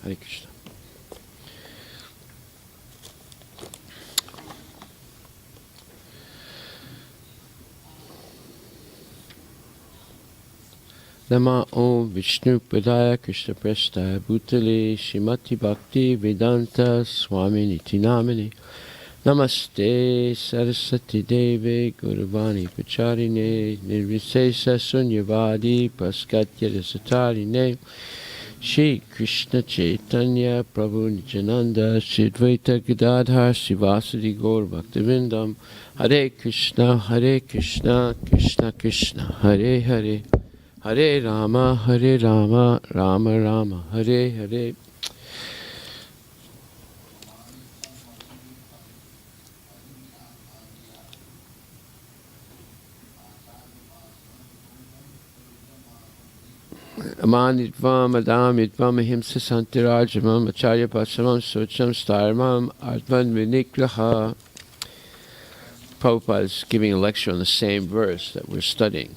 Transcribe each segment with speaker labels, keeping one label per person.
Speaker 1: Hare Krishna. Nama Om Vishnu Padaya Krishna Prestaya Bhutale Shrimati Bhakti Vedanta Swami Niti Namini Namaste Saraswati Deve Guruvani Pacharine Nirvisesa Sunyavadi Paskatya Satarine Shri Krishna Chaitanya Prabhu Nityananda Shri Dvaita Gadadhar Sivasadi Gaur Bhaktivindam Hare Krishna Krishna Krishna Hare Hare Hare Rama, Rama Rama, Hare Hare. Amanitvam, Adamitvam, Ahimsa Santirajamam, Acharya Pasamam, Socham, Staramam, Atman Vinigraha. Prabhupada is giving a lecture on the same verse that we're studying.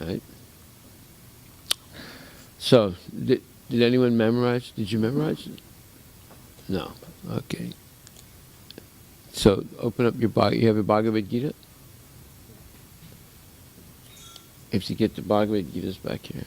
Speaker 1: Right? So, did anyone memorize? Did you memorize it? No. Okay. So, open up your Bhagavad. You have a Bhagavad Gita? If you get the Bhagavad Gita's back here.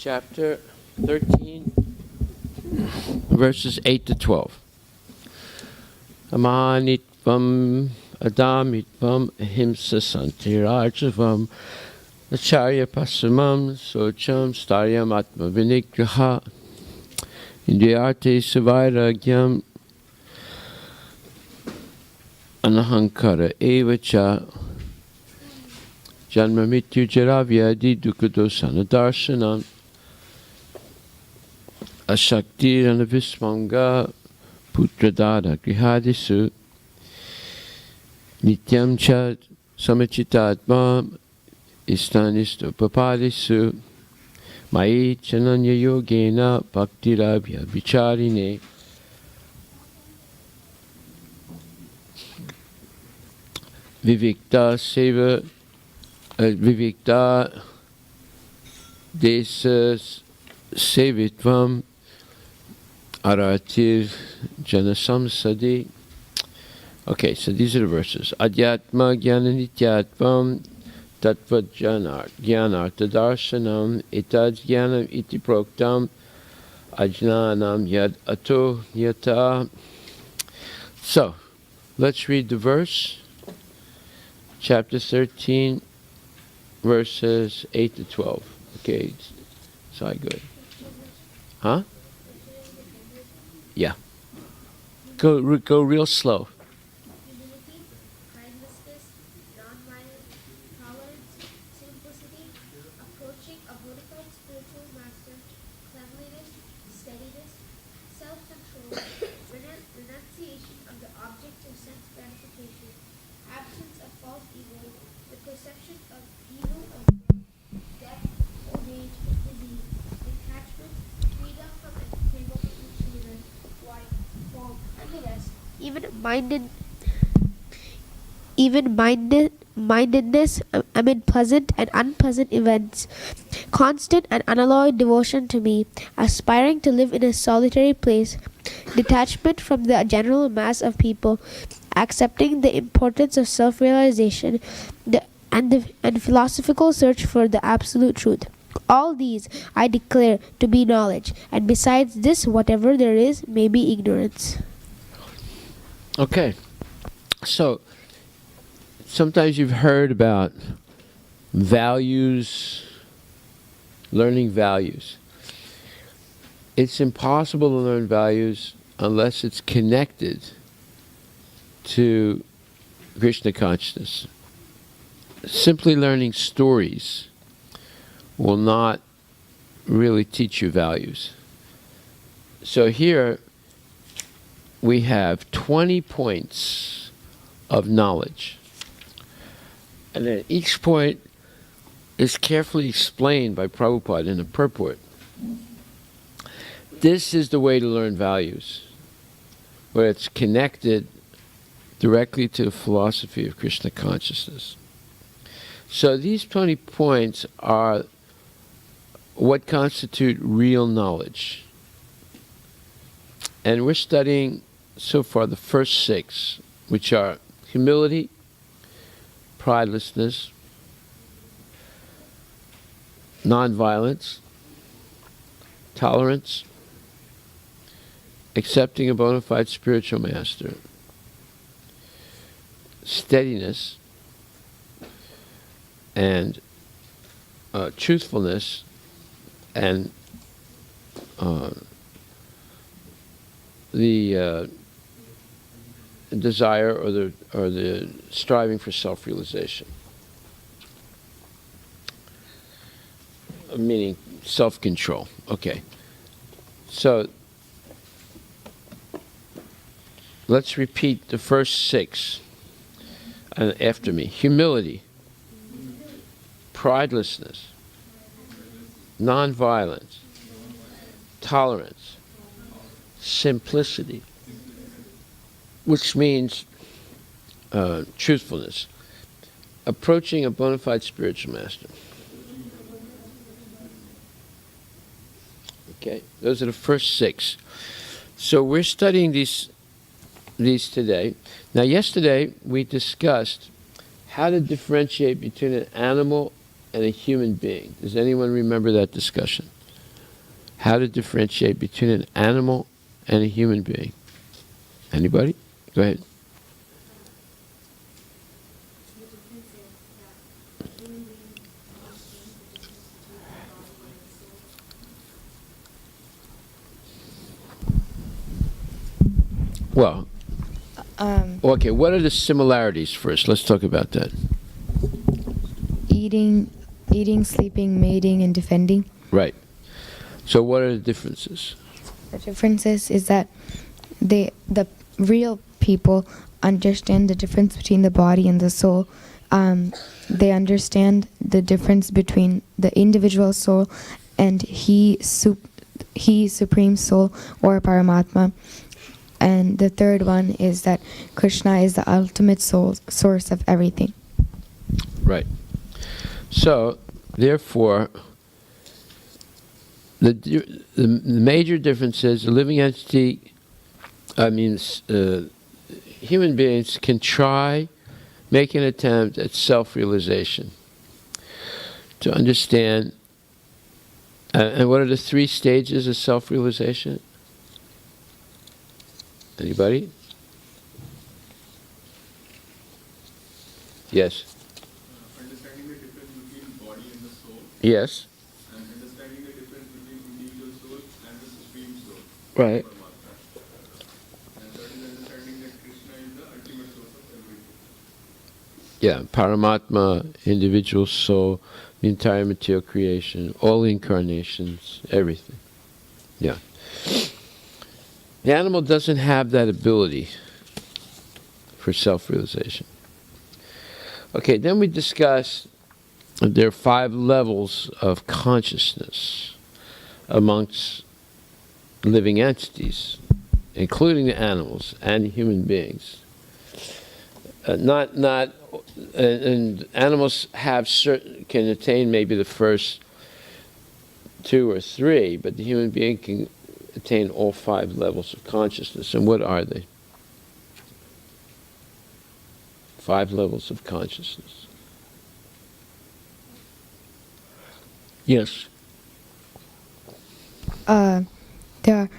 Speaker 1: Chapter 13, verses 8 to 12. Amanitvam, Adamitvam, Ahimsa Santirajavam, Acharya Pasamam, Socham, Staryam Atma Vinigraha, Indriyate Savairagyam, Anahankara Evacha, Janmamityu Jaravyadi Dukadosana Darshanam, Ashakti Anavismanga Putradada Grihadisu Nityam Chat Samachitadma Istanistu Papadisu Mai Chananya Yogena Bhaktirabhya Vicharine Vivikta Seva Vivikta Desas Sevitvam Aratir Janasamsadi. Okay, so these are the verses. Adhyatma Jnananityatvam Tattva Jnanartha Darshanam Itad Jnanam Iti Proktam Ajnanam Yad Ato Yata. So, let's read the verse. Chapter 13, verses 8 to 12. Okay, so good. Huh? Yeah. Go real slow.
Speaker 2: Humility, kindness, non-violence, tolerance, simplicity, approaching a bona fide spiritual master, cleanliness, steadiness, self-control, renunciation of the object of sense gratification, absence of false evil, the perception of evil of death, old age, disease, detachment, freedom from entanglement with children, even-minded, even-mindedness amid pleasant and unpleasant events, constant and unalloyed devotion to me, aspiring to live in a solitary place, detachment from the general mass of people, accepting the importance of self-realization, and philosophical search for the absolute truth. All these I declare to be knowledge, and besides this, whatever there is may be ignorance.
Speaker 1: Okay. So, sometimes you've heard about values, learning values. It's impossible to learn values unless it's connected to Krishna consciousness. Simply learning stories will not really teach you values. So here we have 20 points of knowledge. And then each point is carefully explained by Prabhupada in a purport. This is the way to learn values, where it's connected directly to the philosophy of Krishna consciousness. So these 20 points are what constitute real knowledge. And we're studying so far the first 6, which are humility, pridelessness, nonviolence, tolerance, accepting a bona fide spiritual master, steadiness, and truthfulness, and the desire or the striving for self-realization, meaning self-control. Okay, so let's repeat the first 6 after me. Humility, pridelessness, nonviolence, tolerance, simplicity, which means truthfulness, approaching a bona fide spiritual master. Okay, those are the first 6. So we're studying these today. Now, yesterday we discussed how to differentiate between an animal and a human being. Does anyone remember that discussion? How to differentiate between an animal and a human being. Anybody? Go ahead. Well, okay, what are the similarities first? Let's talk about that.
Speaker 3: Eating, sleeping, mating, and defending.
Speaker 1: Right. So what are the differences?
Speaker 3: The differences is that the real people understand the difference between the body and the soul. They understand the difference between the individual soul and he supreme soul, or Paramatma. And the third one is that Krishna is the ultimate source of everything.
Speaker 1: Right. So, therefore, the major difference is a living entity, human beings can make an attempt at self-realization, to understand, and what are the 3 stages of self-realization? Anybody? Yes.
Speaker 4: Understanding the difference between body and the soul.
Speaker 1: Yes.
Speaker 4: And understanding the difference between individual soul and the supreme soul.
Speaker 1: Right.
Speaker 4: Paramatma. And third is understanding that Krishna is the ultimate source of everything.
Speaker 1: Yeah, Paramatma, individual soul, the entire material creation, all incarnations, everything. Yeah. The animal doesn't have that ability for self-realization. Okay, then we discuss that there are 5 levels of consciousness amongst living entities including the animals and human beings. And animals can attain maybe the first 2 or 3, but the human being can attain all 5 levels of consciousness. And what are they? 5 levels of consciousness. Yes.
Speaker 3: There are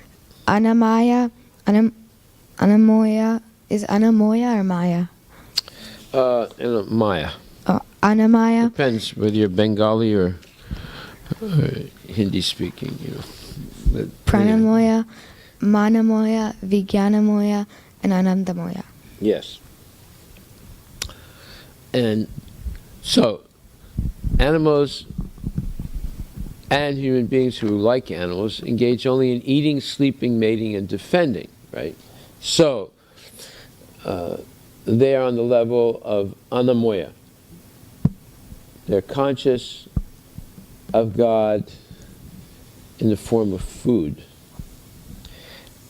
Speaker 3: Anamaya, Anamoya. Is Anamoya or Maya?
Speaker 1: Maya.
Speaker 3: Anamaya.
Speaker 1: Depends whether you're Bengali or Hindi speaking, But,
Speaker 3: Pranamoya, Manamoya, Vijnanamoya, and Anandamoya.
Speaker 1: Yes. And so, animals and human beings who, like animals, engage only in eating, sleeping, mating, and defending, right? So, they are on the level of anamoya. They're conscious of God in the form of food.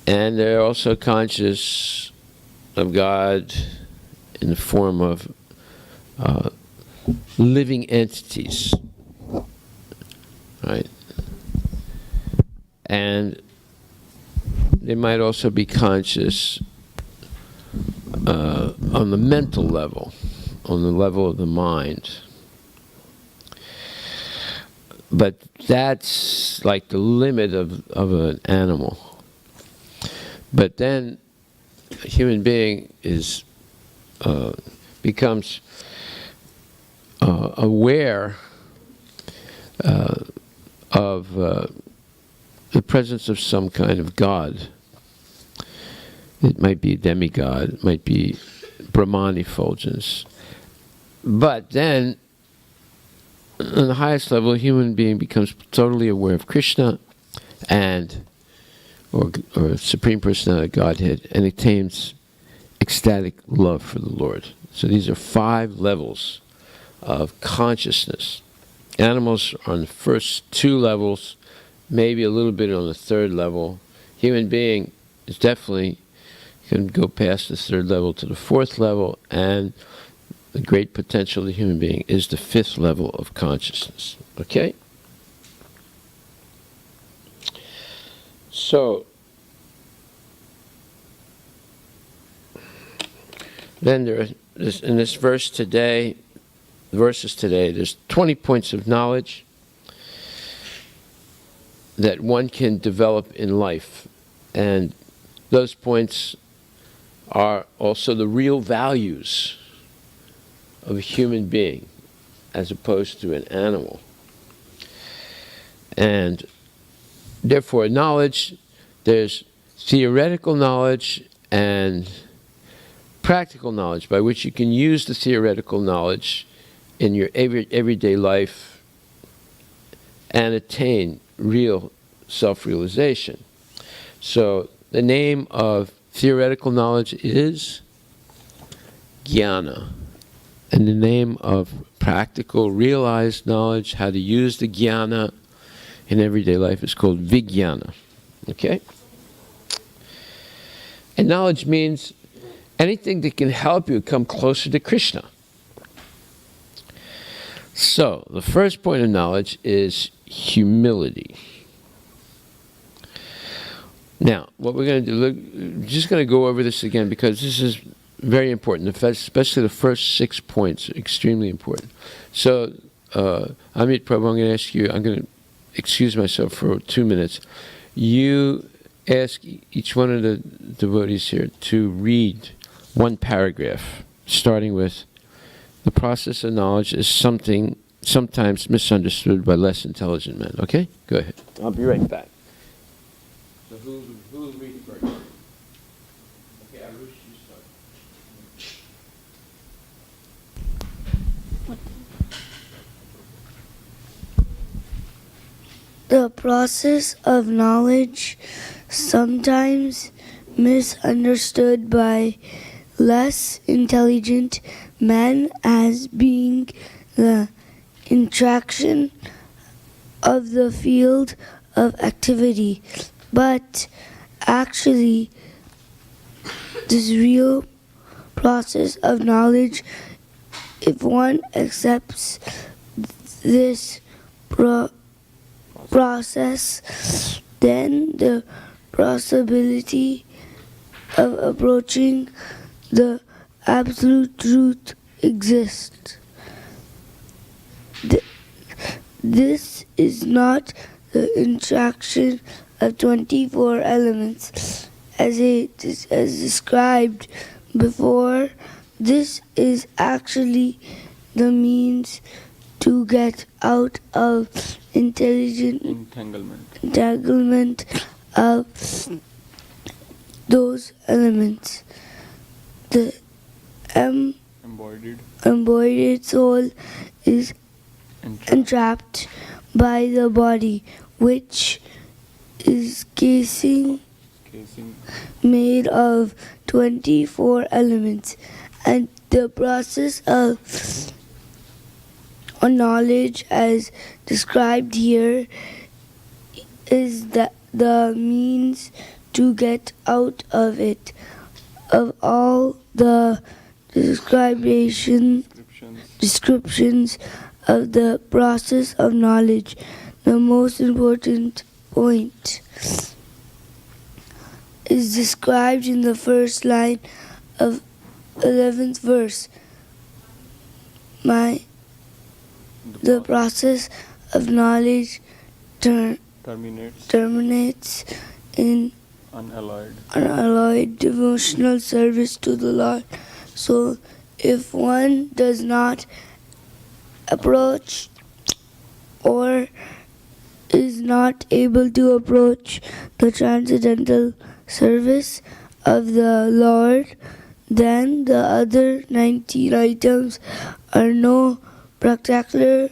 Speaker 1: And they're also conscious of God in the form of living entities, right? And they might also be conscious on the mental level, on the level of the mind. But that's like the limit of an animal. But then a human being becomes aware of the presence of some kind of God. It might be a demigod, it might be Brahman effulgence. But then, on the highest level, a human being becomes totally aware of Krishna or Supreme Personality of Godhead, and attains ecstatic love for the Lord. So these are 5 levels of consciousness. Animals are on the first 2 levels, maybe a little bit on the 3rd level. Human being is definitely can go past the 3rd level to the 4th level, and the great potential of the human being is the 5th level of consciousness. Okay? So, then in this verses today, there's 20 points of knowledge that one can develop in life. And those points are also the real values of a human being as opposed to an animal. And therefore, knowledge, there's theoretical knowledge and practical knowledge, by which you can use the theoretical knowledge in your everyday life and attain real self-realization. So the name of theoretical knowledge is jnana. And the name of practical, realized knowledge, how to use the jnana in everyday life, is called vijnana. Okay? And knowledge means anything that can help you come closer to Krishna. So, the first point of knowledge is humility. Now, what we're going to do, we're just going to go over this again because this is very important, especially the first 6 points are extremely important. So, Amit Prabhu, I'm going to ask you, I'm going to excuse myself for 2 minutes. You ask each one of the devotees here to read 1 paragraph, starting with, the process of knowledge is something sometimes misunderstood by less intelligent men. Okay? Go ahead. I'll be right back. So who will read first? Okay, Arush, you start.
Speaker 5: The process of knowledge, sometimes misunderstood by less intelligent men as being the interaction of the field of activity, but actually this real process of knowledge. If one accepts this process, then the possibility of approaching the absolute truth exists. This is not the interaction of 24 elements as described before. This is actually the means to get out of entanglement of those elements. The embodied soul is entrapped by the body, which is casing made of 24 elements, and the process of knowledge as described here is the means to get out of it. Of all the descriptions of the process of knowledge, the most important point is described in the first line of 11th verse. The process of knowledge terminates in unalloyed devotional service to the Lord. So if one does not approach or is not able to approach the transcendental service of the Lord, then the other 19 items are no particular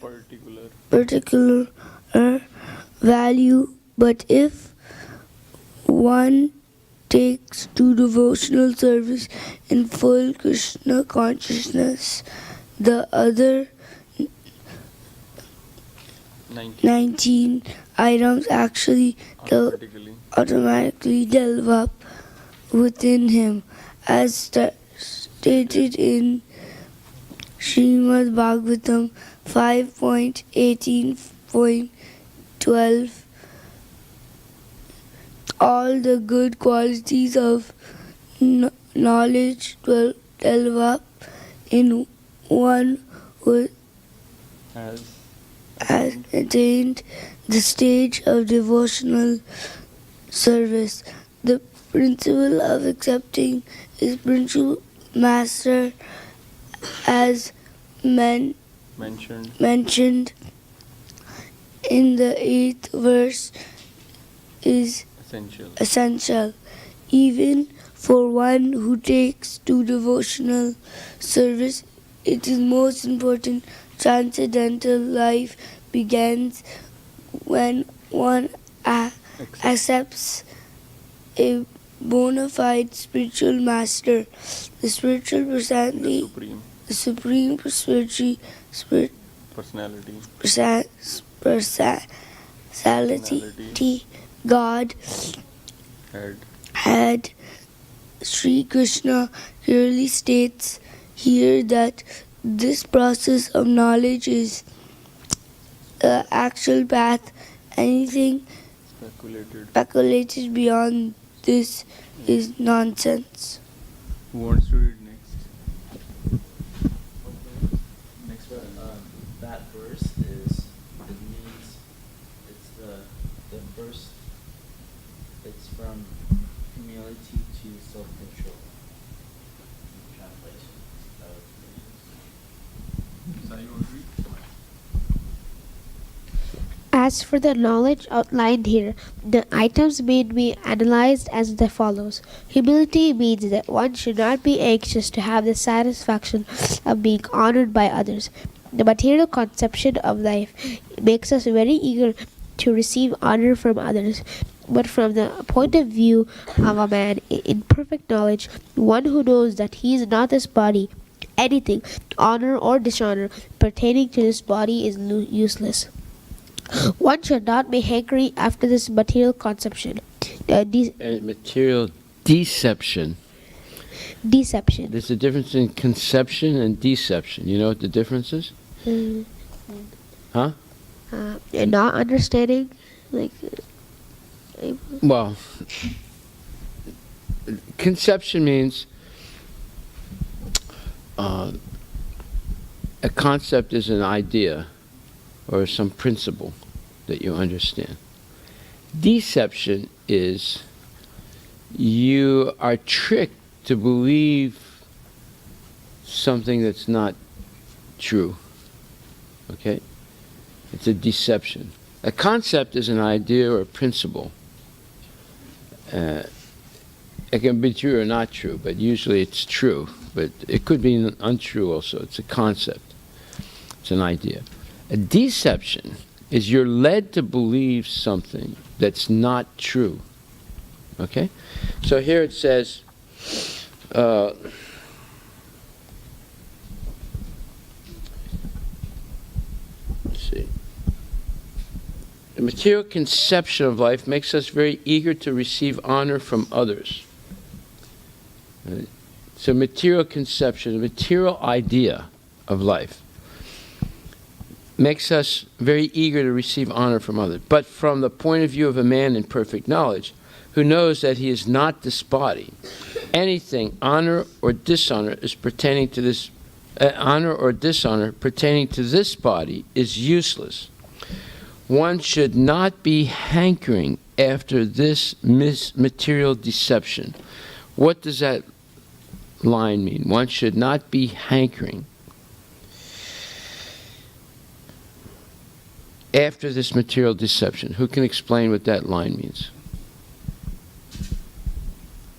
Speaker 5: value. But if one takes to devotional service in full Krishna consciousness, the other 19 items actually automatically delve up within him, as stated in Srimad Bhagavatam 5.18.12. All the good qualities of knowledge delve up in one who has attained the stage of devotional service. The principle of accepting his spiritual master, as mentioned in the 8th verse, is essential. Even for one who takes to devotional service, it is most important. Transcendental life begins when one accepts a bona fide spiritual master, the spiritual personality, the supreme personality, God, had. Sri Krishna clearly states here that this process of knowledge is the actual path. Anything speculated beyond this is nonsense.
Speaker 4: Who wants to read next?
Speaker 6: Next one, that verse is, it means, it's the first, it's from humility to self-control. Translation.
Speaker 4: Sai, you want to read?
Speaker 2: As for the knowledge outlined here, the items may be analyzed as follows. Humility means that one should not be anxious to have the satisfaction of being honored by others. The material conception of life makes us very eager to receive honor from others. But from the point of view of a man in perfect knowledge, one who knows that he is not this body, anything, honor or dishonor, pertaining to this body is useless. One should not be hankering after this material conception.
Speaker 1: Material deception.
Speaker 2: Deception.
Speaker 1: There's a difference in conception and deception. You know what the difference is?
Speaker 2: Mm.
Speaker 1: Huh?
Speaker 2: And not understanding, like.
Speaker 1: Well, conception means a concept is an idea or some principle that you understand. Deception is you are tricked to believe something that's not true. Okay? It's a deception. A concept is an idea or a principle. It can be true or not true, but usually it's true. But it could be untrue also. It's a concept. It's an idea. A deception is you're led to believe something that's not true. Okay? So here it says, let's see. The material conception of life makes us very eager to receive honor from others. So material conception, the material idea of life makes us very eager to receive honor from others. But from the point of view of a man in perfect knowledge, who knows that he is not this body, anything, honor or dishonor pertaining to this body is useless. One should not be hankering after this material deception. What does that line mean? One should not be hankering after this material deception. Who can explain what that line means?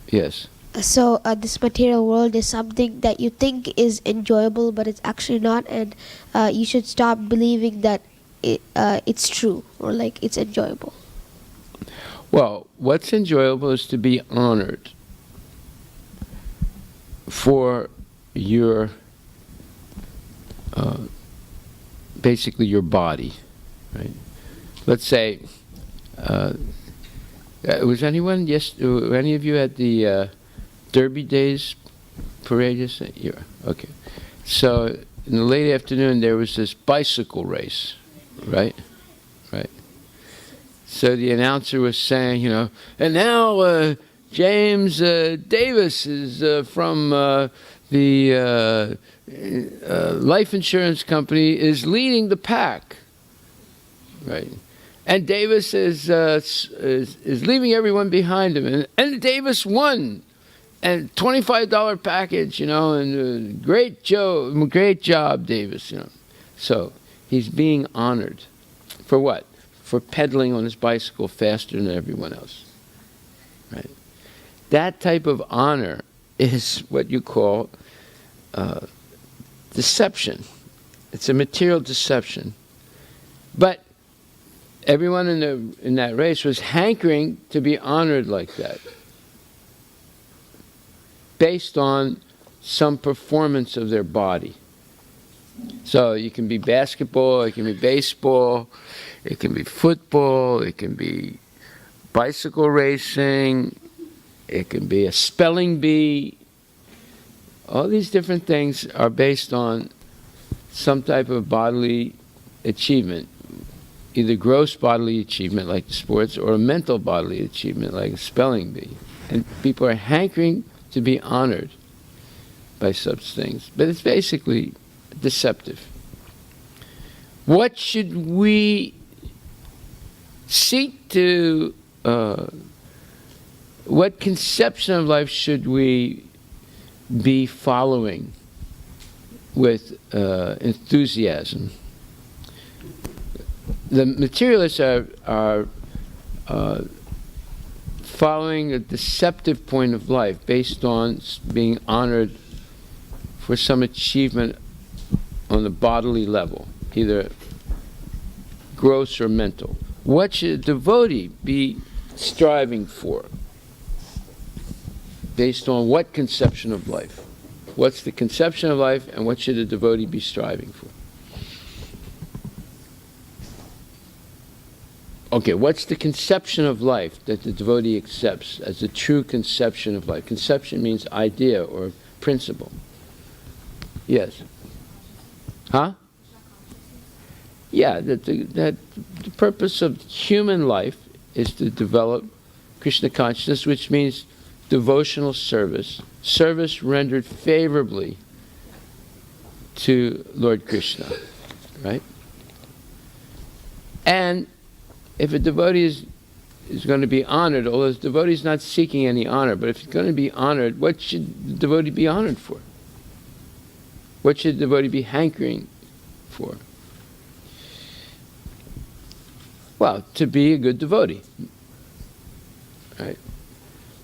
Speaker 1: Yes.
Speaker 2: So this material world is something that you think is enjoyable, but it's actually not, and you should stop believing that it's true or like it's enjoyable.
Speaker 1: Well, what's enjoyable is to be honored for your, basically your body, right? Let's say, was anyone, any of you at the Derby Days parade yesterday? Yeah, okay. So in the late afternoon there was this bicycle race, right? Right. So the announcer was saying, and now James Davis is from the life insurance company is leading the pack, right? And Davis is leaving everyone behind him, and Davis won, and $25 package, and great job, Davis, So he's being honored for what? For pedaling on his bicycle faster than everyone else, right? That type of honor is what you call deception. It's a material deception. But everyone in that race was hankering to be honored like that, based on some performance of their body. So you can be basketball, it can be baseball, it can be football, it can be bicycle racing, it can be a spelling bee. All these different things are based on some type of bodily achievement, either gross bodily achievement like the sports or a mental bodily achievement like a spelling bee. And people are hankering to be honored by such things. But it's basically deceptive. What should we seek to, what conception of life should we be following with enthusiasm? The materialists are following a deceptive point of life based on being honored for some achievement on the bodily level, either gross or mental. What should a devotee be striving for? Based on what conception of life? What's the conception of life, and what should a devotee be striving for? Okay, what's the conception of life that the devotee accepts as the true conception of life? Conception means idea or principle. Yes. Huh? Yeah, that the purpose of human life is to develop Krishna consciousness, which means devotional service, service rendered favorably to Lord Krishna, right? And if a devotee is going to be honored, although the devotee is not seeking any honor, but if he's going to be honored, what should the devotee be honored for? What should the devotee be hankering for? Well, to be a good devotee, right?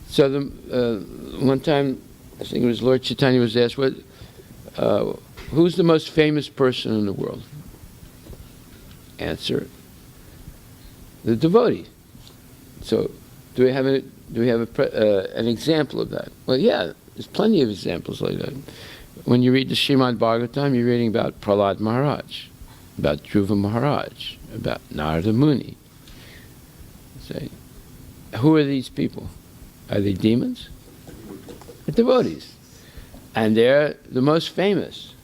Speaker 1: So one time, I think it was Lord Chaitanya was asked, who's the most famous person in the world? Answer: the devotee. So, do we have an example of that? Well, yeah, there's plenty of examples like that. When you read the Srimad Bhagavatam, you're reading about Prahlad Maharaj, about Dhruva Maharaj, about Narada Muni. Say, who are these people? Are they demons? They're devotees. And they're the most famous.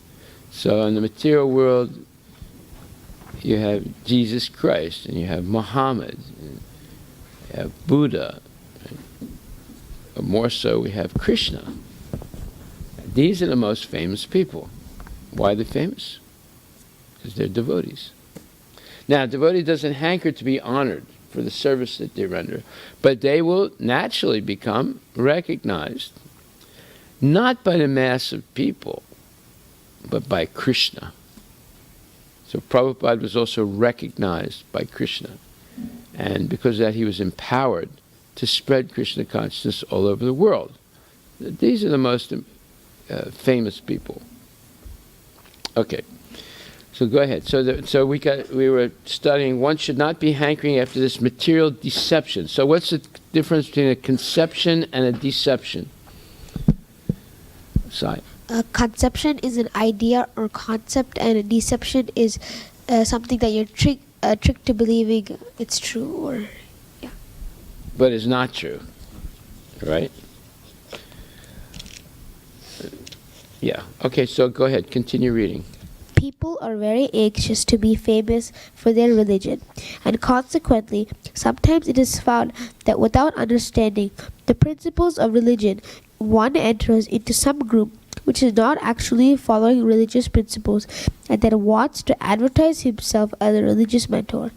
Speaker 1: So in the material world, you have Jesus Christ, and you have Muhammad, and you have Buddha, and more so we have Krishna. These are the most famous people. Why are they famous? Because they're devotees. Now, a devotee doesn't hanker to be honored for the service that they render, but they will naturally become recognized, not by the mass of people, but by Krishna. So Prabhupada was also recognized by Krishna, and because of that he was empowered to spread Krishna consciousness all over the world. These are the most famous people. Okay. So go ahead. So we were studying, one should not be hankering after this material deception. So what's the difference between a conception and a deception? Sai.
Speaker 2: A conception is an idea or concept, and a deception is something that you're tricked to believing it's true, or yeah.
Speaker 1: But it's not true, right? Yeah. Okay. So go ahead. Continue reading.
Speaker 2: People are very anxious to be famous for their religion, and consequently, sometimes it is found that without understanding the principles of religion, one enters into some group which is not actually following religious principles and then wants to advertise himself as a religious mentor.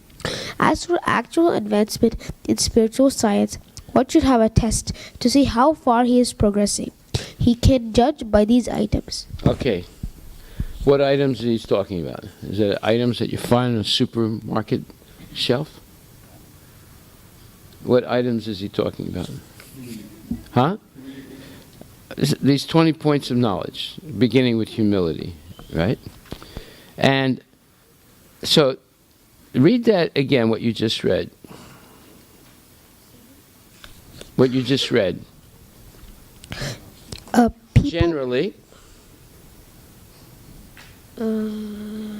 Speaker 2: As for actual advancement in spiritual science, one should have a test to see how far he is progressing. He can judge by these items.
Speaker 1: Okay. What items is he talking about? Is it items that you find on a supermarket shelf? What items is he talking about? Huh? These 20 points of knowledge, beginning with humility, right? And so, read that again, what you just read. What you just read. Generally,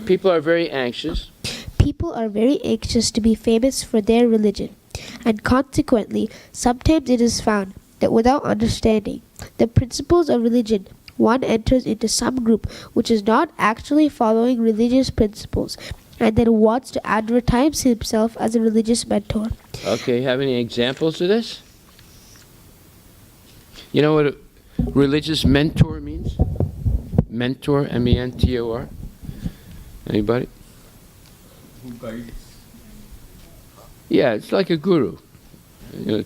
Speaker 1: people are very anxious.
Speaker 2: People are very anxious to be famous for their religion, and consequently, sometimes it is found that without understanding the principles of religion, one enters into some group which is not actually following religious principles, and then wants to advertise himself as a religious mentor.
Speaker 1: Okay, have any examples of this? You know what a religious mentor means? Mentor, M-E-N-T-O-R. Anybody?
Speaker 4: Who guides?
Speaker 1: Yeah, it's like a guru,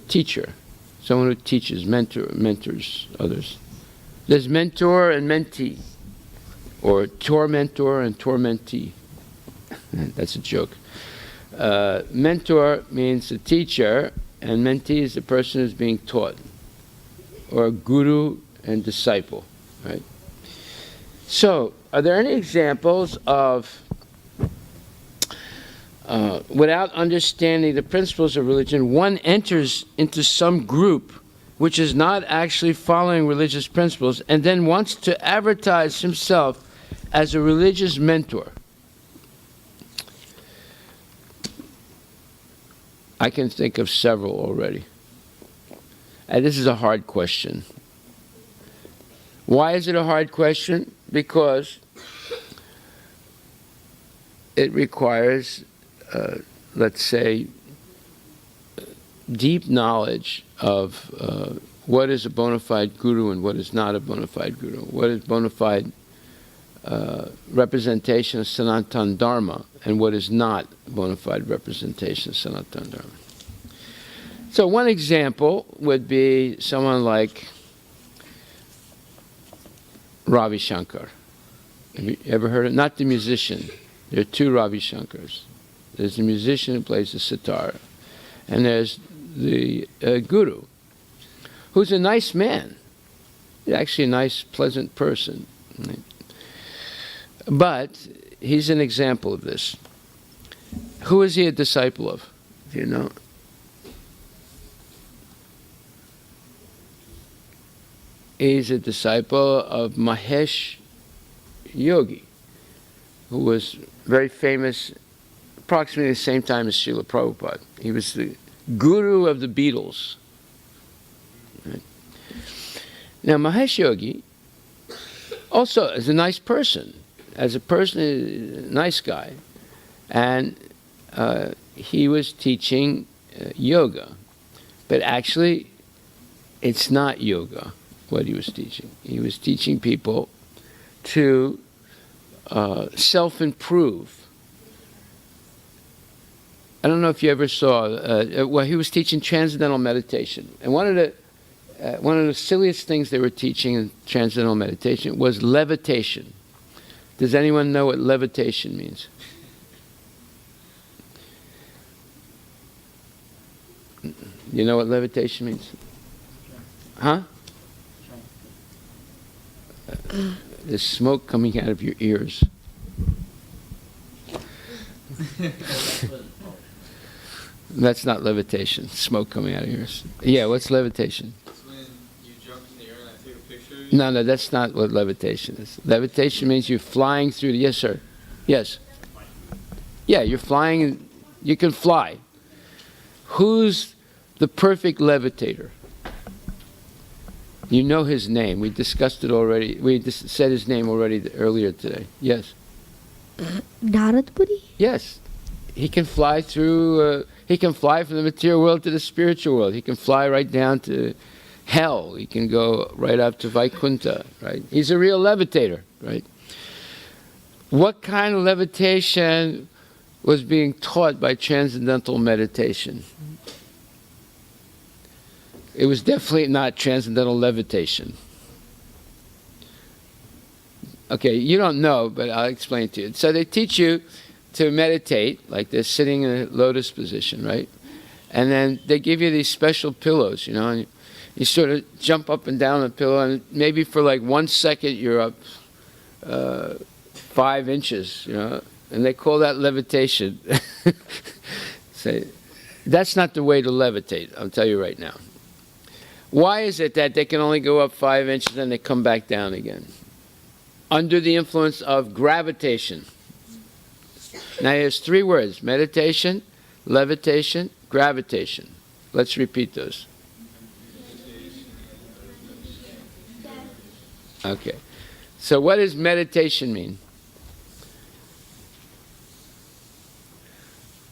Speaker 1: teacher, someone who teaches, mentors others. There's mentor and mentee, or tormentor and tormentee. That's a joke. Mentor means a teacher, and mentee is the person who's being taught, or guru and disciple, right? So, are there any examples of without understanding the principles of religion, one enters into some group which is not actually following religious principles and then wants to advertise himself as a religious mentor? I can think of several already. And this is a hard question. Why is it a hard question? Because it requires, let's say, deep knowledge of what is a bona fide guru and what is not a bona fide guru. What is bona fide representation of Sanatana Dharma and what is not bona fide representation of Sanatana Dharma. So one example would be someone like Ravi Shankar. Have you ever heard of? Not the musician. There are two Ravi Shankars. There's the musician who plays the sitar, and there's the guru, who's a nice man. He's actually a nice, pleasant person. But he's an example of this. Who is he a disciple of? Do you know? He's a disciple of Mahesh Yogi, who was very famous approximately the same time as Srila Prabhupada. He was the guru of the Beatles. Right? Now, Mahesh Yogi also is a nice person. As a person, a nice guy. And he was teaching yoga. But actually, it's not yoga, what he was teaching. He was teaching people to self-improve. I don't know if you ever saw, well, he was teaching transcendental meditation. And one of the silliest things they were teaching in transcendental meditation was levitation. Does anyone know what levitation means? You know what levitation means? Huh? There's smoke coming out of your ears. That's not levitation. Smoke coming out of your ears. Yeah, what's levitation?
Speaker 4: It's when you jump in the air and I take a picture of you.
Speaker 1: No, that's not what levitation is. Levitation means you're flying through the... Yes, sir. Yes. Yeah, you're flying. You can fly. Who's the perfect levitator? You know his name. We discussed it already. We said his name already earlier today. Yes.
Speaker 2: Narad Muni?
Speaker 1: Yes. He can fly through... he can fly from the material world to the spiritual world. He can fly right down to hell. He can go right up to Vaikuntha, right? He's a real levitator, right? What kind of levitation was being taught by transcendental meditation? It was definitely not transcendental levitation. Okay, you don't know, but I'll explain it to you. So they teach you to meditate, like they're sitting in a lotus position, right? And then they give you these special pillows, you know, and you sort of jump up and down the pillow, and maybe for like 1 second you're up 5 inches, you know, and they call that levitation. Say, that's not the way to levitate, I'll tell you right now. Why is it that they can only go up 5 inches and they come back down again? Under the influence of gravitation. Now here's 3 words: meditation, levitation, gravitation. Let's repeat those. Okay. So what does meditation mean?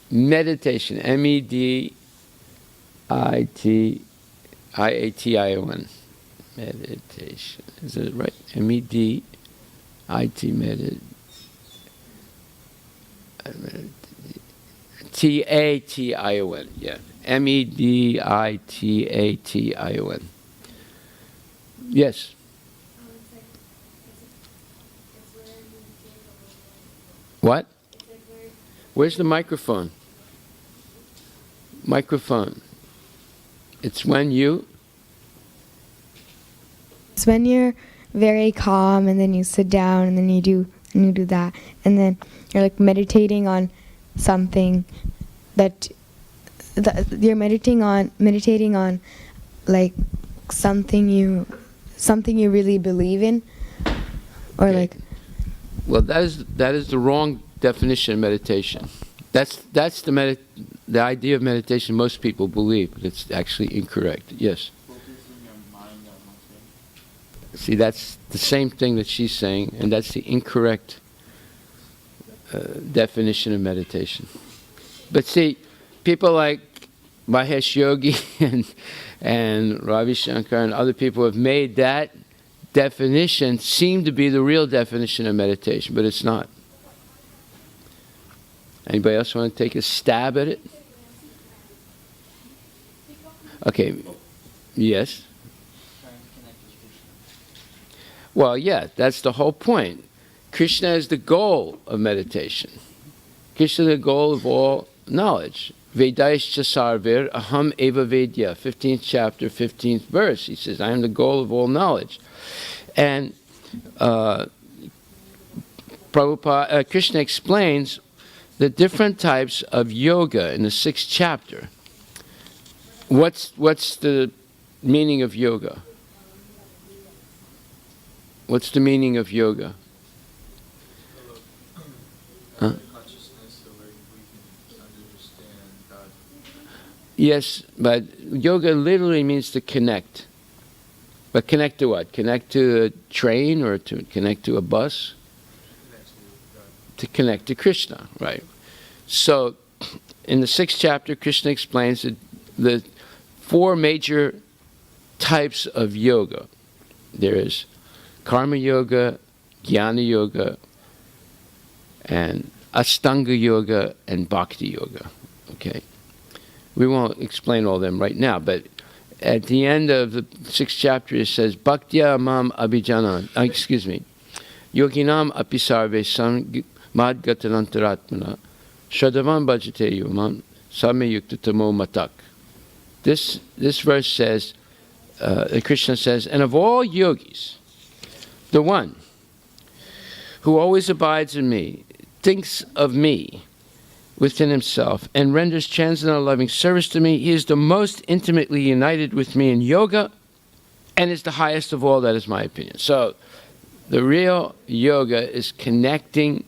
Speaker 1: Meditation. M-E-D-I-T-I-A-T-I-O-N. Meditation. Is it right? M-E-D-I-T meditation. T-A-T-I-O-N, yeah. M-E-D-I-T-A-T-I-O-N. Yes? What? Where's the microphone? Microphone. It's when you...
Speaker 3: It's when you're very calm and then you sit down and then you do that, and then you're like meditating on something that you're meditating on like something you really believe in, or
Speaker 1: Okay.
Speaker 3: like.
Speaker 1: Well, that is the wrong definition of meditation. That's the the idea of meditation most people believe, but it's actually incorrect. Yes?
Speaker 6: Focusing your mind on one thing.
Speaker 1: See, that's the same thing that she's saying, and that's the incorrect definition of meditation. But see, people like Mahesh Yogi and Ravi Shankar and other people have made that definition seem to be the real definition of meditation, but it's not. Anybody else want to take a stab at it? Okay. Yes?
Speaker 6: Trying to connect with Krishna.
Speaker 1: Well, yeah, that's the whole point. Krishna is the goal of meditation. Krishna is the goal of all knowledge. Vedaischa sarvir aham eva vedya, 15th chapter, 15th verse. He says, I am the goal of all knowledge. And Prabhupada, Krishna explains the different types of yoga in the 6th chapter. What's the meaning of yoga? What's the meaning of yoga? Huh?
Speaker 4: Consciousness, so where we can understand God.
Speaker 1: Yes, but yoga literally means to connect. But connect to what? Connect to a train or to connect to a bus? To connect to Krishna, right? So, in the 6th chapter, Krishna explains that the 4 major types of yoga. There is karma yoga, jnana yoga, and Ashtanga yoga, and Bhakti yoga. Okay, we won't explain all of them right now, but at the end of the 6th chapter it says, Bhaktya mam abhijanan, yoginam api sarve madgatanantaratmana, shadavam bhajate yumam same yuktutamo matak. This verse says, Krishna says, and of all yogis, the one who always abides in me, thinks of me within himself, and renders transcendental loving service to me, he is the most intimately united with me in yoga, and is the highest of all. That is my opinion. So, the real yoga is connecting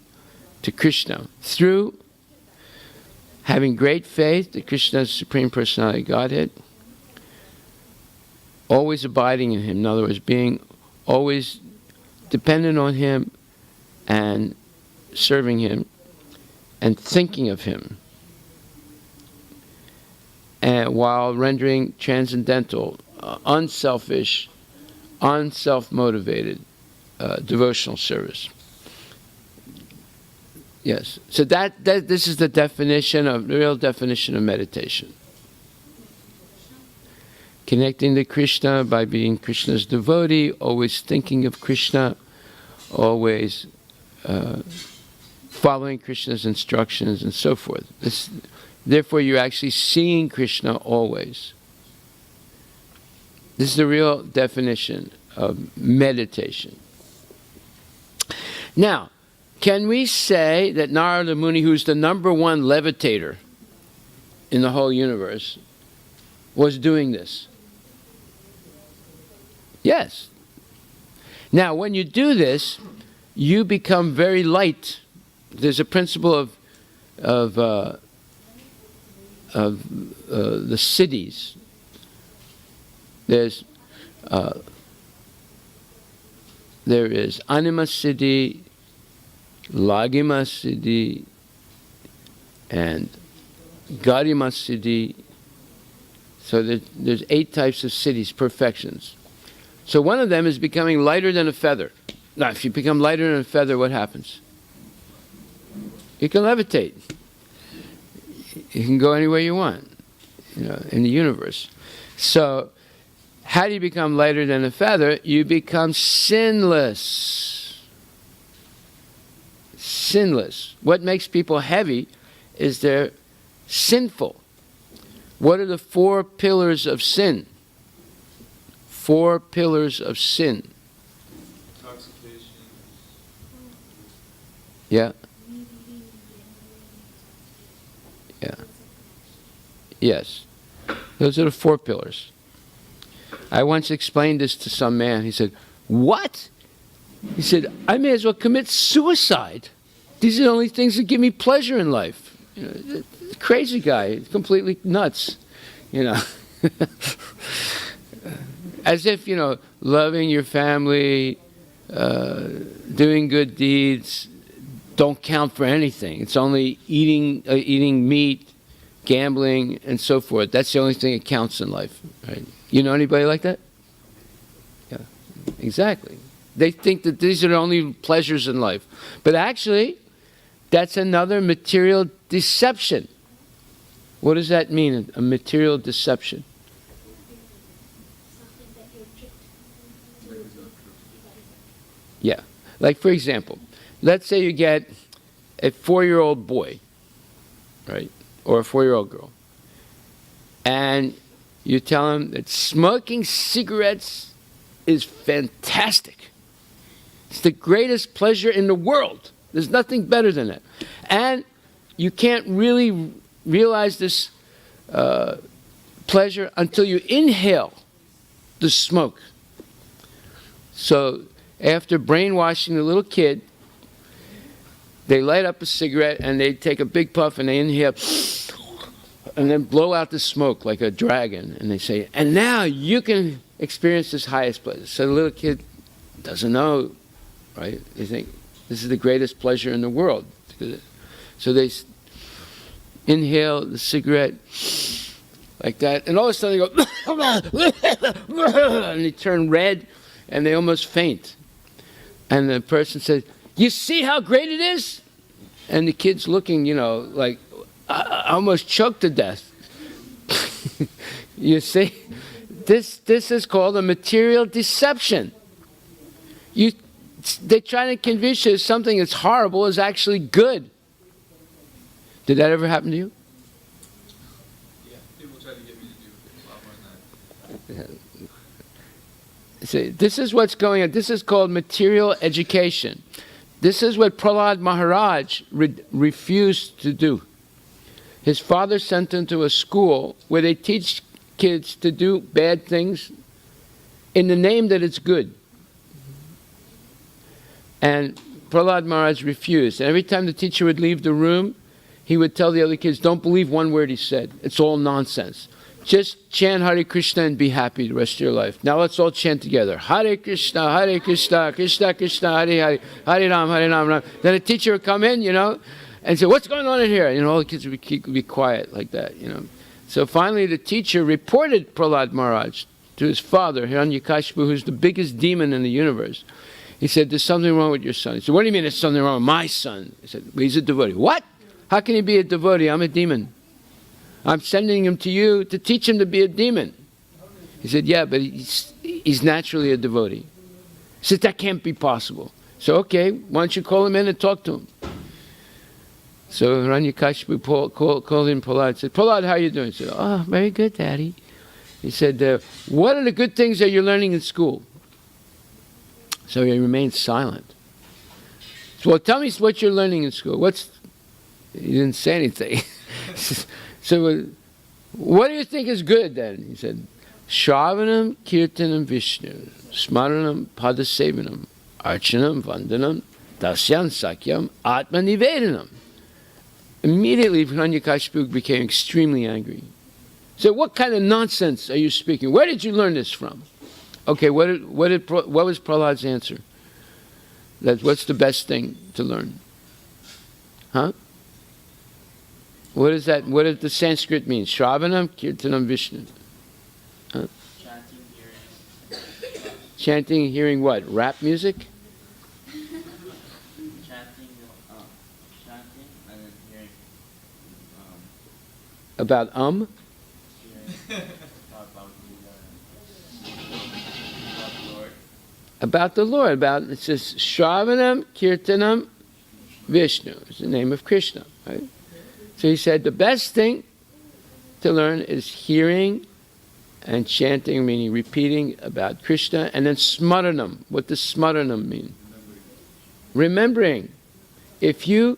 Speaker 1: to Krishna through having great faith that Krishna is the Supreme Personality of Godhead, always abiding in Him, in other words, being always dependent on Him and serving Him and thinking of Him, and while rendering transcendental, unselfish, unself-motivated devotional service. Yes. So this is the definition of the real definition of meditation. Connecting to Krishna by being Krishna's devotee, always thinking of Krishna, always following Krishna's instructions and so forth. Therefore, you're actually seeing Krishna always. This is the real definition of meditation. Now, can we say that Narada Muni, who's the number 1 levitator in the whole universe, was doing this? Yes. Now, when you do this, you become very light. There's a principle of the cities. There is Anima Siddhi, Lagima Siddhi, and Garima Siddhi. So there's 8 types of siddhis, perfections. So one of them is becoming lighter than a feather. Now, if you become lighter than a feather, what happens? You can levitate. You can go anywhere you want, in the universe. So, how do you become lighter than a feather? You become sinless. Sinless. What makes people heavy is they're sinful. What are the 4 pillars of sin? 4 pillars of sin.
Speaker 4: Intoxication.
Speaker 1: Yeah. Yeah. Yes. Those are the 4 pillars. I once explained this to some man. He said, "What?" He said, "I may as well commit suicide. These are the only things that give me pleasure in life." You know, crazy guy, completely nuts. You know, as if, you know, loving your family, doing good deeds don't count for anything. It's only eating meat, gambling, and so forth. That's the only thing that counts in life. Right? You know anybody like that? Yeah, exactly. They think that these are the only pleasures in life. But actually, that's another material deception. What does that mean, a material deception? Yeah. Like, for example, let's say you get a 4-year-old boy, right? Or a 4-year-old girl. And you tell him that smoking cigarettes is fantastic. It's the greatest pleasure in the world. There's nothing better than that. And you can't really realize this pleasure until you inhale the smoke. So after brainwashing the little kid, they light up a cigarette and they take a big puff and they inhale and then blow out the smoke like a dragon. And they say, and now you can experience this highest pleasure. So the little kid doesn't know, right? They think this is the greatest pleasure in the world. So they inhale the cigarette like that, and all of a sudden they go, and they turn red, and they almost faint. And the person says, you see how great it is? And the kid's looking, you know, like, I almost choked to death. You see? This is called a material deception. They try to convince you something that's horrible is actually good. Did that ever happen to you?
Speaker 4: Yeah, people try to get me to do a lot more than that.
Speaker 1: See, this is what's going on. This is called material education. This is what Prahlad Maharaj refused to do. His father sent him to a school where they teach kids to do bad things in the name that it's good. And Prahlad Maharaj refused. And every time the teacher would leave the room, he would tell the other kids, don't believe one word he said. It's all nonsense. Just chant Hare Krishna and be happy the rest of your life. Now let's all chant together. Hare Krishna, Krishna Krishna, Hare Hare, Hare Ram, Hare Ram, Ram. Then a teacher would come in, you know, and say, what's going on in here? You know, all the kids would be quiet like that, you know. So finally the teacher reported Prahlad Maharaj to his father, Hiranyakashipu, who's the biggest demon in the universe. He said, there's something wrong with your son. He said, what do you mean there's something wrong with my son? He said, well, he's a devotee. What? How can he be a devotee? I'm a demon. I'm sending him to you to teach him to be a demon. He said, yeah, but he's naturally a devotee. He said, that can't be possible. So, okay, why don't you call him in and talk to him? So Hiranyakashipu called him Prahlad and said, Prahlad, how are you doing? He said, oh, very good, Daddy. He said, what are the good things that you're learning in school? So he remained silent. So, well, tell me what you're learning in school. He didn't say anything. So, what do you think is good then? He said, Shravanam, Kirtanam, Vishnu, Smaranam, Padasevanam, Archanam, Vandanam, Dasyan, Sakyam, Atma Nivedanam. Immediately, Hiranyakashipu became extremely angry. So, what kind of nonsense are you speaking? Where did you learn this from? Okay, what was Prahlad's answer? What's the best thing to learn? Huh? What is that? What does the Sanskrit mean? Shravanam, Kirtanam, Vishnu. Huh?
Speaker 6: Chanting, hearing.
Speaker 1: Chanting, hearing what? Rap music?
Speaker 6: Chanting, chanting, and then hearing.
Speaker 1: About
Speaker 6: Hearing about the Lord.
Speaker 1: It says Shravanam, Kirtanam, Vishnu. It's the name of Krishna, right? So he said the best thing to learn is hearing and chanting, meaning repeating about Krishna, and then smaranam. What does smaranam mean? Remembering. If you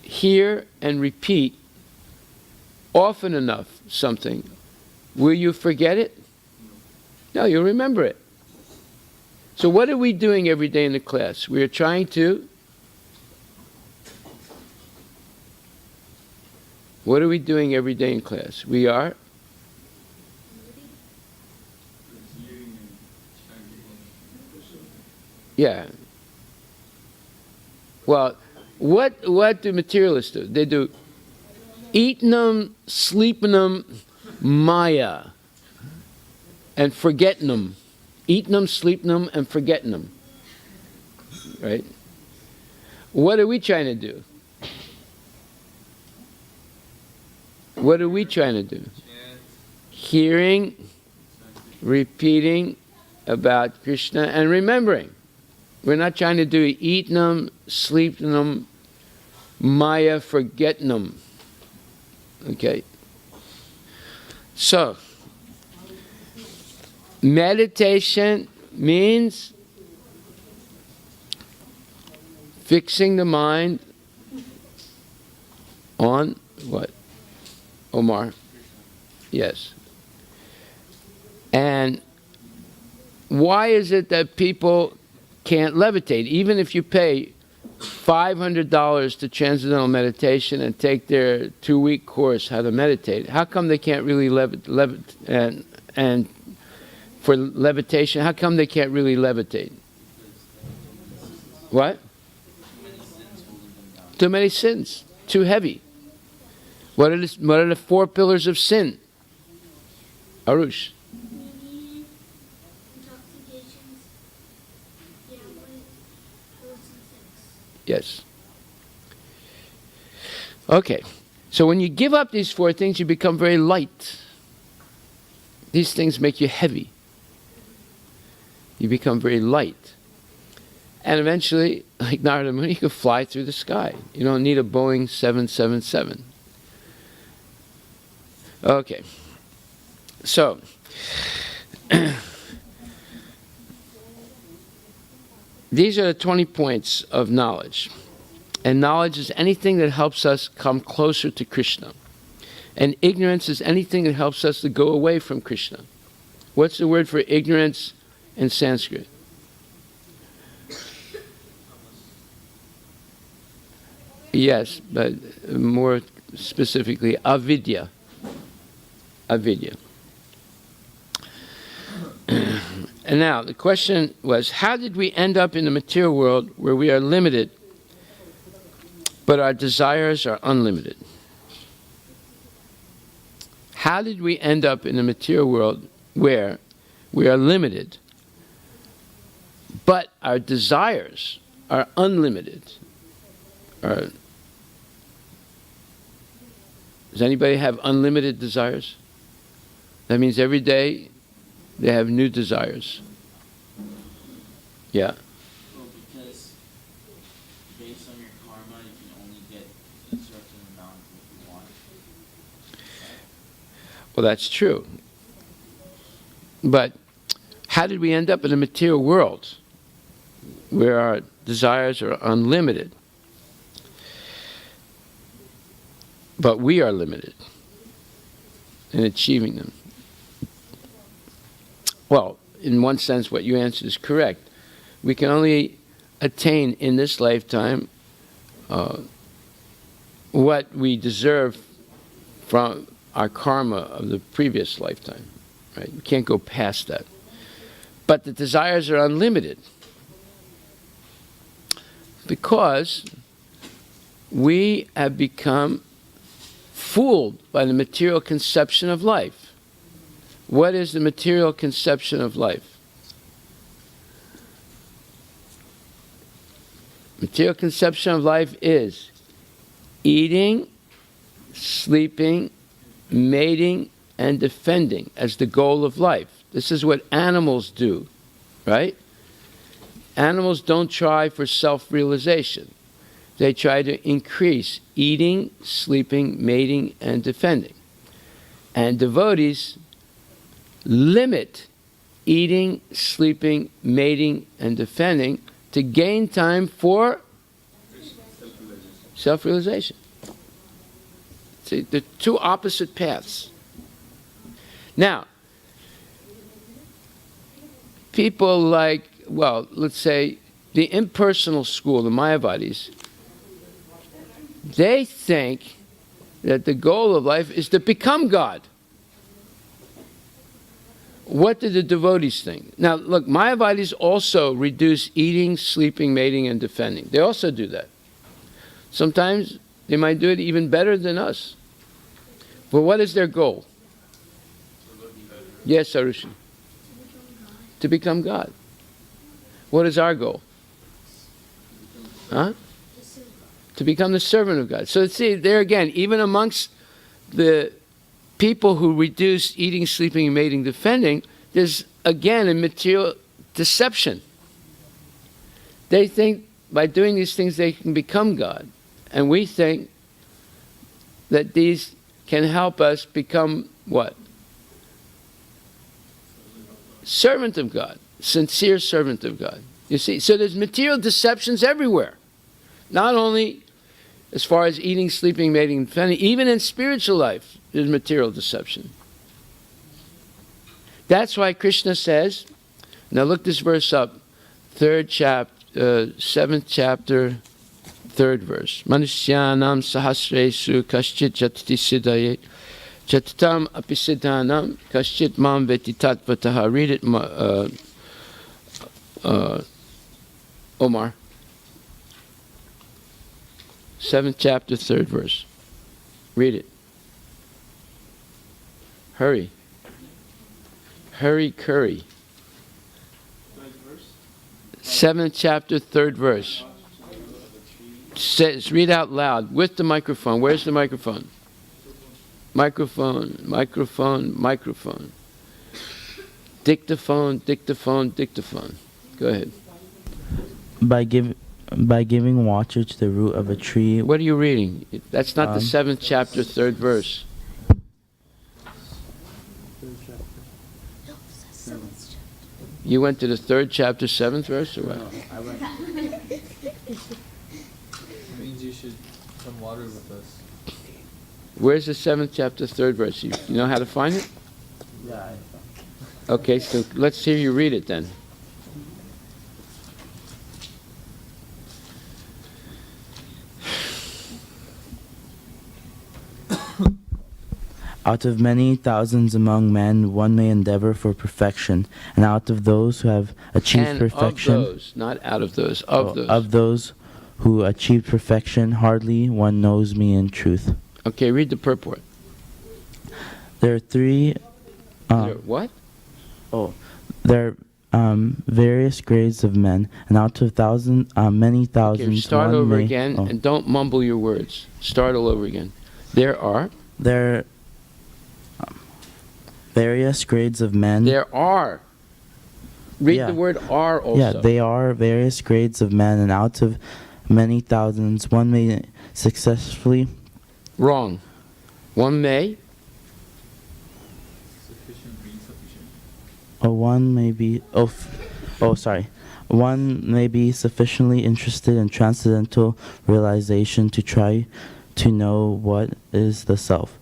Speaker 1: hear and repeat often enough something, will you forget it? No, you'll remember it. So what are we doing every day in the class? We are trying to What are we doing every day in class? We are yeah. Well, what do materialists do? They do eating them, sleeping them, Maya, and forgetting them. Eating them, sleeping them, and forgetting them. Right? What are we trying to do? What are we trying to do? Hearing, repeating about Krishna, and remembering. We're not trying to do eating them, sleeping them, Maya, forgetting them. Okay? So, meditation means fixing the mind on what? Omar? Yes. And why is it that people can't levitate? Even if you pay $500 to Transcendental Meditation and take their 2-week course, How to Meditate, how come they can't really levitate? And for levitation, how come they can't really levitate? What? Too many sins. Too heavy. What are the 4 pillars of sin? Arush. Yes. Okay. So when you give up these 4 things, you become very light. These things make you heavy. You become very light. And eventually, like Narada Muni, you can fly through the sky. You don't need a Boeing 777. Okay. So, these are the 20 points of knowledge. And knowledge is anything that helps us come closer to Krishna. And ignorance is anything that helps us to go away from Krishna. What's the word for ignorance in Sanskrit? Yes, but more specifically, avidya. Avidya. And now, the question was, how did we end up in the material world where we are limited, but our desires are unlimited? How did we end up in the material world where we are limited, but our desires are unlimited? Does anybody have unlimited desires? That means every day they have new desires. Yeah?
Speaker 6: Well, because based on your karma, you can only get a certain amount of what you want.
Speaker 1: Well, that's true. But how did we end up in a material world where our desires are unlimited? But we are limited in achieving them. Well, in one sense, what you answered is correct. We can only attain in this lifetime what we deserve from our karma of the previous lifetime. Right? We can't go past that. But the desires are unlimited because we have become fooled by the material conception of life. What is the material conception of life? Material conception of life is eating, sleeping, mating, and defending as the goal of life. This is what animals do, right? Animals don't try for self-realization. They try to increase eating, sleeping, mating, and defending. And devotees limit eating, sleeping, mating, and defending to gain time for self-realization. See, they're 2 opposite paths. Now, people like, well, let's say the impersonal school, the Mayavadis, they think that the goal of life is to become God. What do the devotees think? Now, look, Mayavadis also reduce eating, sleeping, mating, and defending. They also do that. Sometimes they might do it even better than us. But what is their goal? Yes, Sarushi. To become God. What is our goal? Huh? To become the servant of God. So see, there again, even amongst the people who reduce eating, sleeping, mating, defending, there's again a material deception. They think by doing these things they can become God. And we think that these can help us become what? Servant of God. Sincere servant of God. You see, so there's material deceptions everywhere. Not only as far as eating, sleeping, mating, and defending, even in spiritual life, there's material deception. That's why Krishna says, now look this verse up, 7th chapter, 3rd verse. Manusyanam sahasresu kaschit jatati siddhaye jatatam apisiddhanam kaschit mam veti tatvataha. Read it, Omar. 7th chapter, 3rd verse. Read it. Hurry. Hurry, curry. 7th chapter, 3rd verse. Says, read out loud with the microphone. Where's the microphone? Microphone, microphone, microphone. Dictaphone, dictaphone, dictaphone. Go ahead.
Speaker 6: By giving water to the root of a tree.
Speaker 1: What are you reading? That's not the 7th chapter, 3rd verse. You went to the 3rd chapter, 7th verse, or what?
Speaker 4: No, it means you should come water with us.
Speaker 1: Where's the 7th chapter, 3rd verse? You know how to find it?
Speaker 6: Yeah.
Speaker 1: Okay, so let's hear you read it then.
Speaker 6: Out of many thousands among men, one may endeavor for perfection, and out of those who have achieved
Speaker 1: And
Speaker 6: perfection,
Speaker 1: of those, not out of those, of those.
Speaker 6: of those who achieved perfection, hardly one knows me in truth.
Speaker 1: Okay, read the purport.
Speaker 6: There are three.
Speaker 1: What?
Speaker 6: There are various grades of men, and out of many thousands,
Speaker 1: Okay, start
Speaker 6: one
Speaker 1: over
Speaker 6: may,
Speaker 1: again, and don't mumble your words. Start all over again. There are
Speaker 6: various grades of men.
Speaker 1: There are. Read
Speaker 6: Yeah.
Speaker 1: the word are also.
Speaker 6: Yeah, they are various grades of men, and out of many thousands, one may successfully.
Speaker 1: Wrong. One may.
Speaker 4: Sufficient, insufficient.
Speaker 6: One may be sufficiently interested in transcendental realization to try to know what is the self,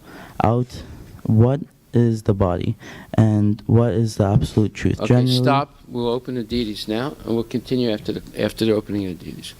Speaker 6: what is the body, and what is the absolute truth.
Speaker 1: Okay,
Speaker 6: Generally,
Speaker 1: stop. We'll open the deities now, and we'll continue after the opening of the deities.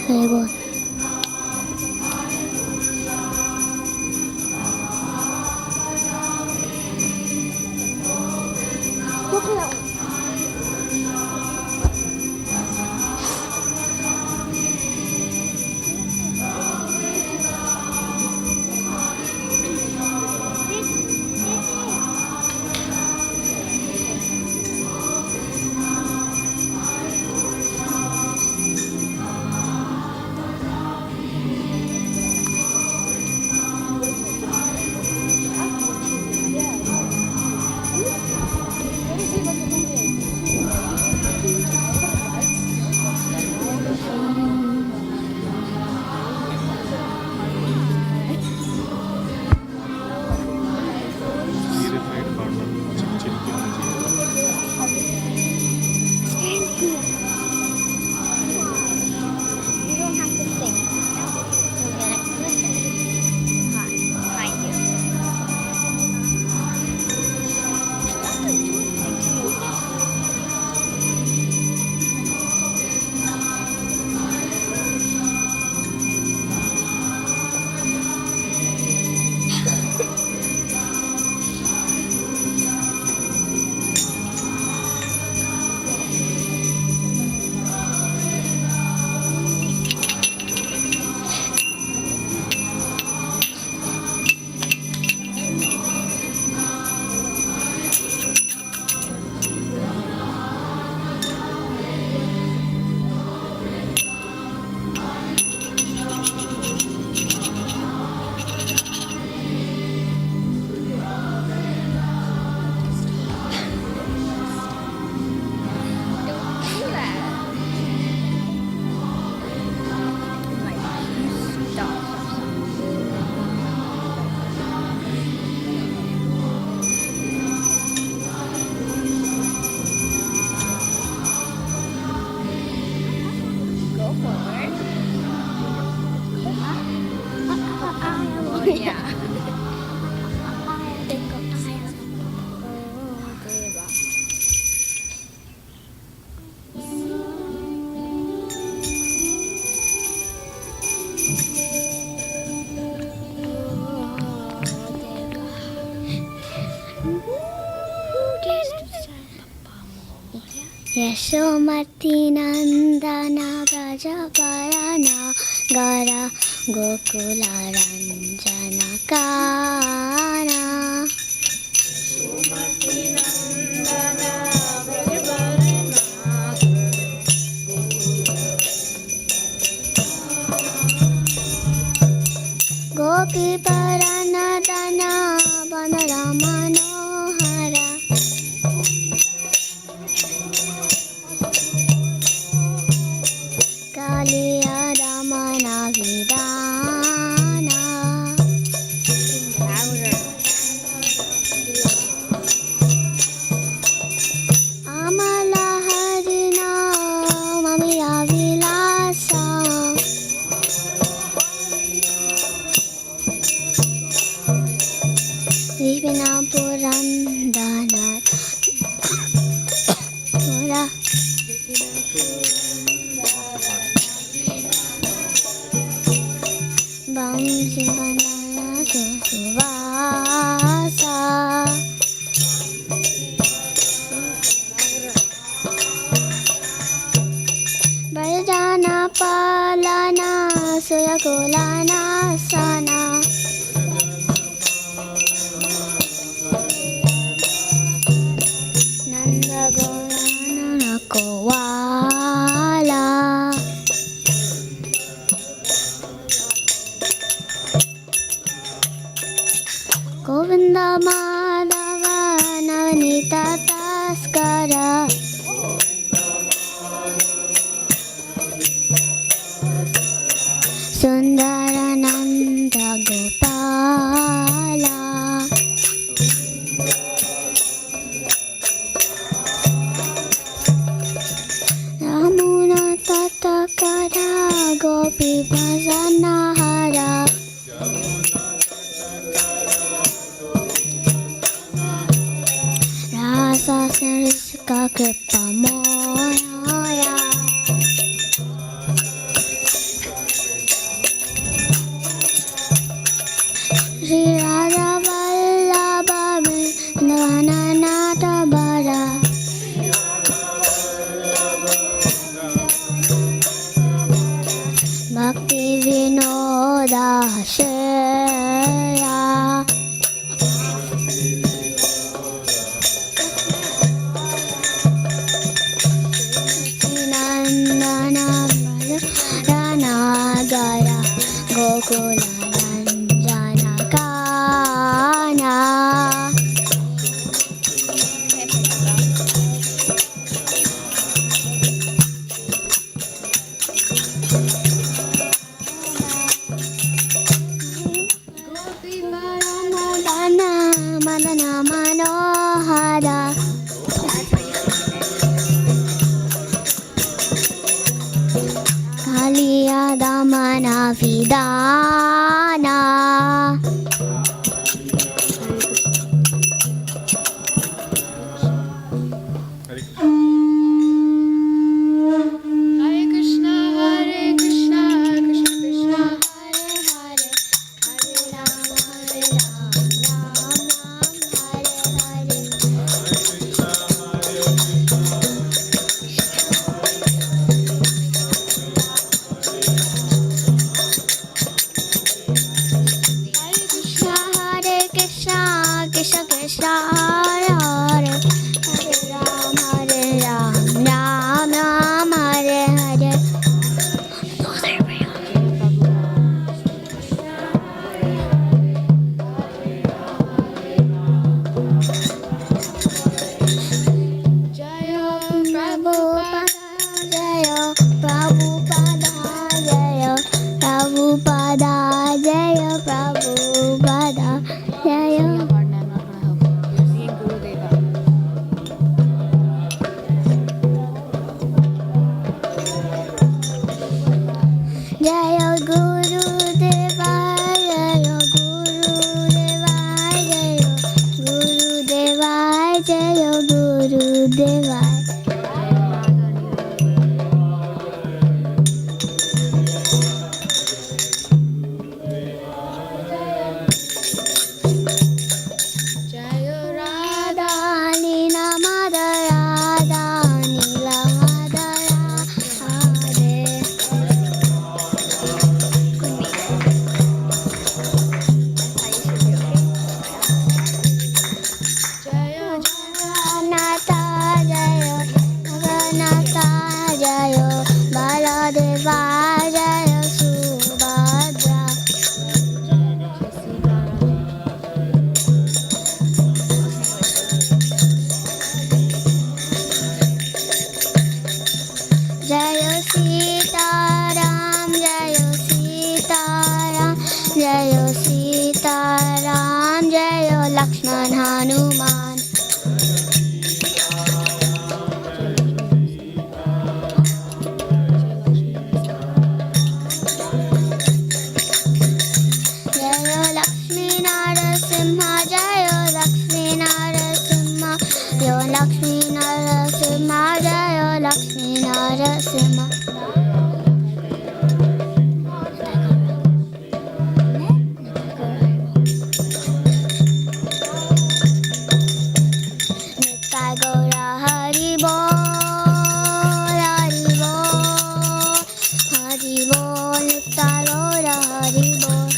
Speaker 7: Haribol. Yashomati नंदन व्रज परना gara gokula ranjana kana gopi paranadana vanara manohara kaliya ramana vidana amala harina mamira vilasa vipina purandana pura Bamsi bandana suvasa Bajana palana suyakulana sana Nanda golana nakowala Govinda Madhava Navanita Taskara Sundarananda Gopala Ramuna Tatakara Gopi Bhajanahara Rasa Sarasika Kripa Moya Krishna, Hare Krishna, Krishna Krishna, Hare Hare, Hare Ram, Ram Ram, Hare Hare. Hare Krishna, Hare Krishna, Krishna Krishna, Hare Hare, Hare Ram, Ram Ram, Hare Hare. Jaya Prabhupada, Jaya Prabhupada, Jaya Prabhupada, Jaya Prabhupada, Jaya. Jaya Guru Deva, Jaya Guru Deva, Jaya Guru Deva, Jaya Guru Deva. Jaya Radha Nila Madara, Nila Madara, Hare. Jaya Jagannatha, Jaya Jagannatha, Jaya Baladeva, Jaya Subhadra. Jaya Sita Ram, Jaya Sita Ram, Jaya Sita Ram, Jaya Lakshman Hanuman. Jaya Lakshmi Narasimha, Jaya Lakshmi Narasimha, Jaya Lakshmi Narasimha, Jaya Lakshmi Narasimha. Nitya Gaura Hari Bol, Hari Bol, Hari Bol, Nitya Gaura Hari Bol.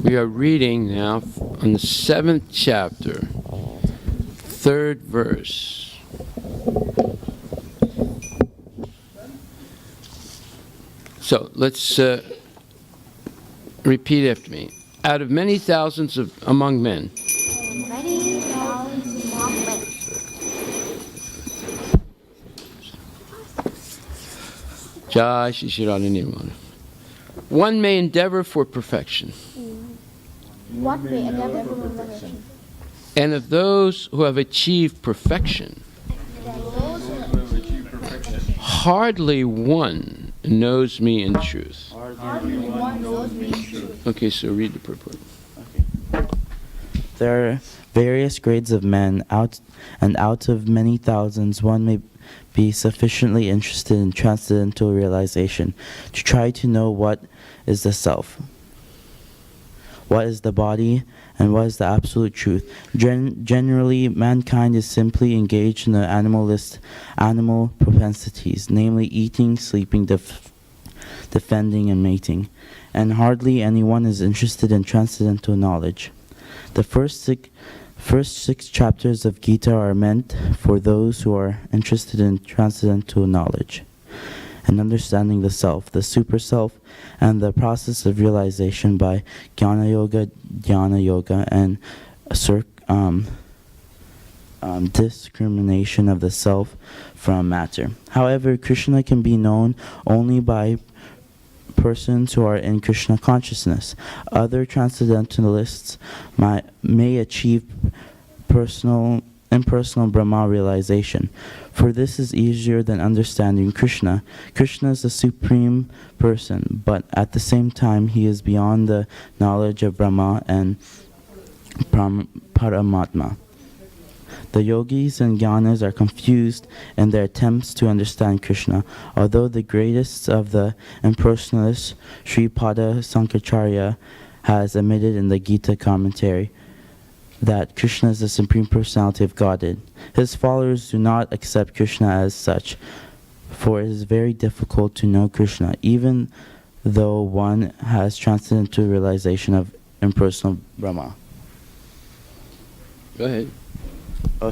Speaker 1: We are reading now on the 7th chapter, 3rd verse. So let's repeat after me. Out of many thousands among men, Jai Shri Shri Radha Nirvana. One may endeavor for perfection.
Speaker 2: What may endeavor for perfection?
Speaker 1: And of those who have achieved perfection, hardly one knows me in truth. Okay, so read the purport.
Speaker 6: There are various grades of men, out of many thousands, one may be sufficiently interested in transcendental realization to try to know what is the self. what is the body, and what is the absolute truth. Generally, mankind is simply engaged in the animal propensities, namely eating, sleeping, defending, and mating, and hardly anyone is interested in transcendental knowledge. The first six chapters of Gita are meant for those who are interested in transcendental knowledge and understanding the self, the super self, and the process of realization by Jnana Yoga, Dhyana Yoga, and discrimination of the self from matter. However, Krishna can be known only by persons who are in Krishna consciousness. Other transcendentalists may achieve impersonal Brahma realization, for this is easier than understanding Krishna. Krishna is the supreme person, but at the same time he is beyond the knowledge of Brahma and Paramatma. The yogis and jnanas are confused in their attempts to understand Krishna. Although the greatest of the impersonalists, Sripada Sankaracharya, has admitted in the Gita commentary that Krishna is the Supreme Personality of Godhead, his followers do not accept Krishna as such, for it is very difficult to know Krishna, even though one has transcendental realization of impersonal Brahma.
Speaker 1: Go ahead.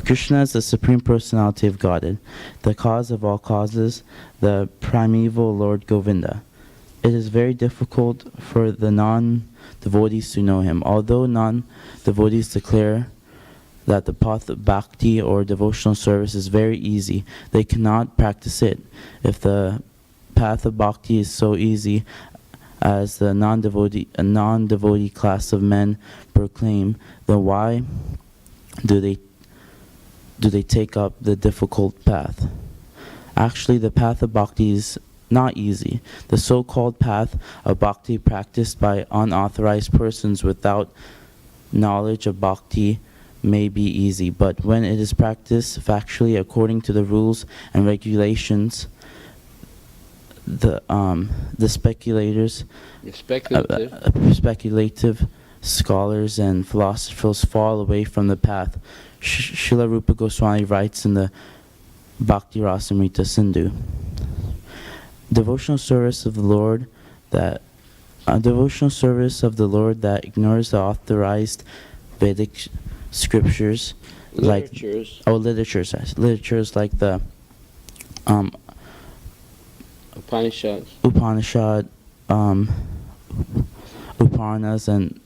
Speaker 6: Krishna is the Supreme Personality of Godhead, the cause of all causes, the primeval Lord Govinda. It is very difficult for the non-devotees to know him. Although non-devotees declare that the path of bhakti or devotional service is very easy, they cannot practice it. If the path of bhakti is so easy as the non-devotee class of men proclaim, then why do they take up the difficult path? Actually, the path of bhakti is not easy. The so-called path of bhakti practiced by unauthorized persons without knowledge of bhakti may be easy, but when it is practiced factually according to the rules and regulations, the speculative scholars and philosophers fall away from the path. Srila Rupa Goswami writes in the Bhakti Rasamrita Sindhu, devotional service of the Lord that ignores the authorized Vedic scriptures, literatures like the Upanishad, Upanas, and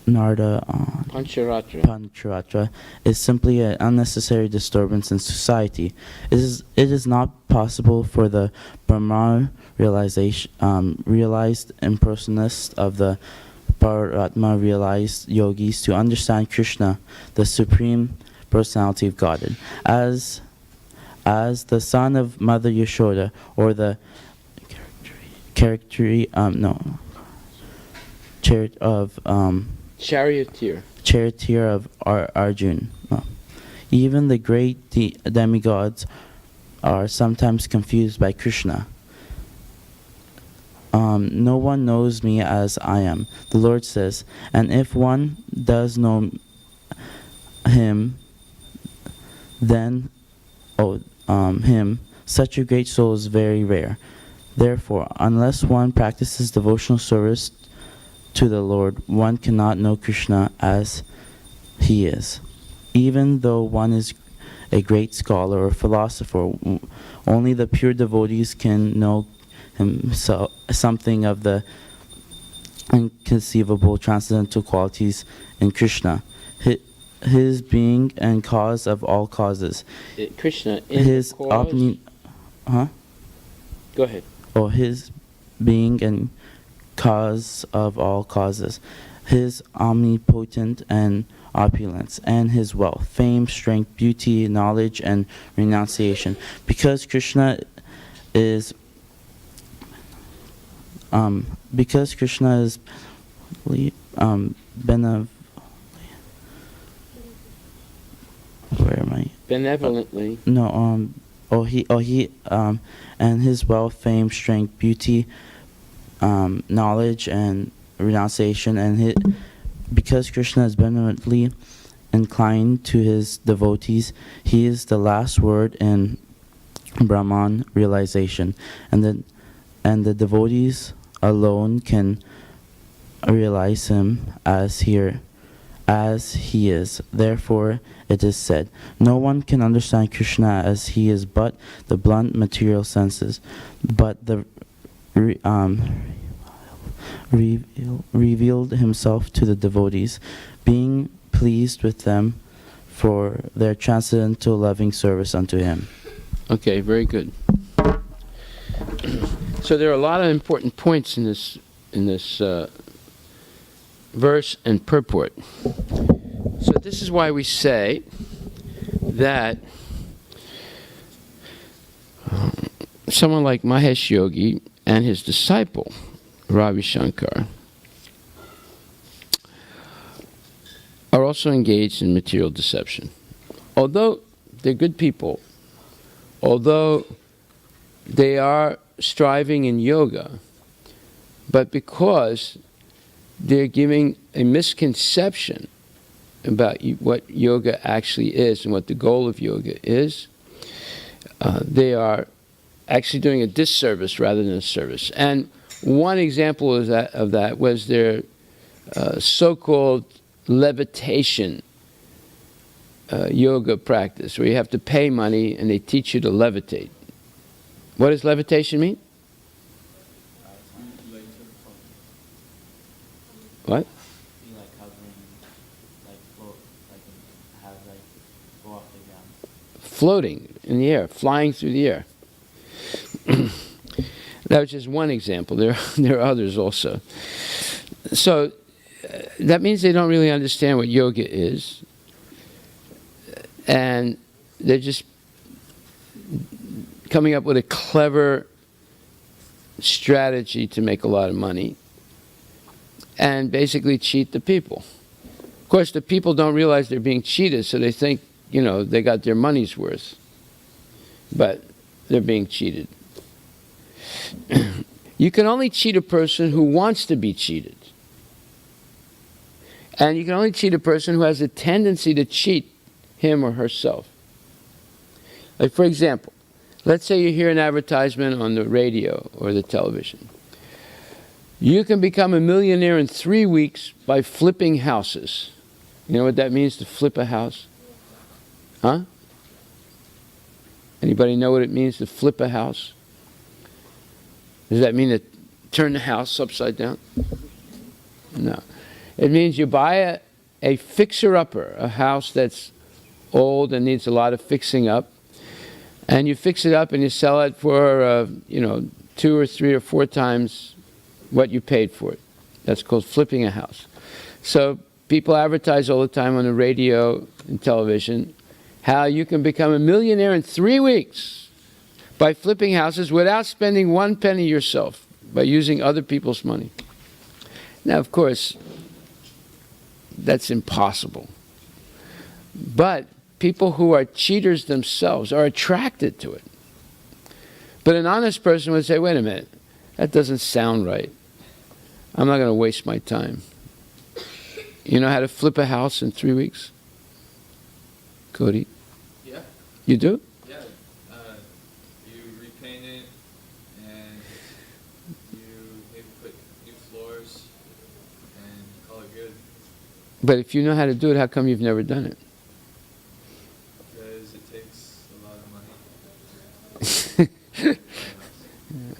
Speaker 6: Pancharatra is simply an unnecessary disturbance in society. It is not possible for the Brahma realized impersonalists of the Paramatma realized yogis to understand Krishna, the Supreme Personality of Godhead, as the son of Mother Yashoda, or the charioteer of Arjun. Even the great demigods are sometimes confused by Krishna. No one knows me as I am, the Lord says, and if one does know him, then such a great soul is very rare. Therefore, unless one practices devotional service to the Lord, one cannot know Krishna as he is. Even though one is a great scholar or philosopher, only the pure devotees can know himself, something of the inconceivable transcendental qualities in Krishna, his being and cause of all causes.
Speaker 1: Krishna
Speaker 6: his
Speaker 1: Go ahead.
Speaker 6: His being and cause of all causes, his omnipotent and opulence, and his wealth, fame, strength, beauty, knowledge, and renunciation. Because Krishna is
Speaker 1: benevolently.
Speaker 6: And his wealth, fame, strength, beauty, knowledge, and renunciation, and because Krishna is benevolently inclined to his devotees, he is the last word in Brahman realization, and the devotees alone can realize him as he is. Therefore, it is said, no one can understand Krishna as he is but the blunt material senses, but the revealed himself to the devotees, being pleased with them for their transcendental loving service unto him.
Speaker 1: Okay, very good. So there are a lot of important points in this verse and purport. So this is why we say that someone like Mahesh Yogi and his disciple Ravi Shankar are also engaged in material deception. Although they're good people, although they are striving in yoga, but because they're giving a misconception about what yoga actually is and what the goal of yoga is, they are actually doing a disservice rather than a service. And one example of that was their so-called levitation yoga practice, where you have to pay money and they teach you to levitate. What does levitation mean? What? Floating in the air, flying through the air. That was just one example. There are others also. So that means they don't really understand what yoga is, and they're just coming up with a clever strategy to make a lot of money and basically cheat the people. Of course, the people don't realize they're being cheated, so they think, they got their money's worth. But they're being cheated. You can only cheat a person who wants to be cheated. And you can only cheat a person who has a tendency to cheat him or herself. Like, for example, let's say you hear an advertisement on the radio or the television. You can become a millionaire in 3 weeks by flipping houses. You know what that means, to flip a house? Huh? Anybody know what it means to flip a house? Does that mean to turn the house upside down? No. It means you buy a fixer-upper, a house that's old and needs a lot of fixing up, and you fix it up and you sell it for, 2 or 3 or 4 times what you paid for it. That's called flipping a house. So people advertise all the time on the radio and television how you can become a millionaire in 3 weeks by flipping houses without spending 1 penny yourself, by using other people's money. Now, of course, that's impossible. But people who are cheaters themselves are attracted to it. But an honest person would say, wait a minute, that doesn't sound right. I'm not going to waste my time. You know how to flip a house in 3 weeks? Cody?
Speaker 4: Yeah.
Speaker 1: You do?
Speaker 4: Yeah. You repaint it, and you maybe put new floors, and call it good.
Speaker 1: But if you know how to do it, how come you've never done it?
Speaker 4: Because it takes a lot of money.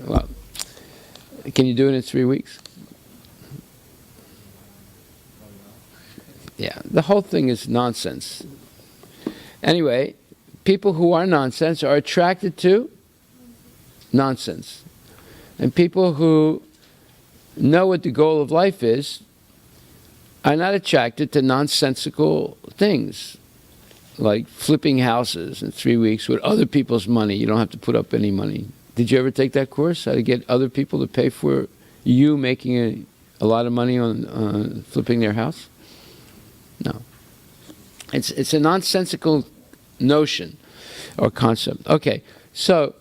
Speaker 1: Well, can you do it in 3 weeks? Yeah, the whole thing is nonsense. Anyway, people who are nonsense are attracted to nonsense. And people who know what the goal of life is are not attracted to nonsensical things, like flipping houses in 3 weeks with other people's money. You don't have to put up any money. Did you ever take that course, how to get other people to pay for you making a lot of money on flipping their house? No. It's a nonsensical notion or concept. Okay, so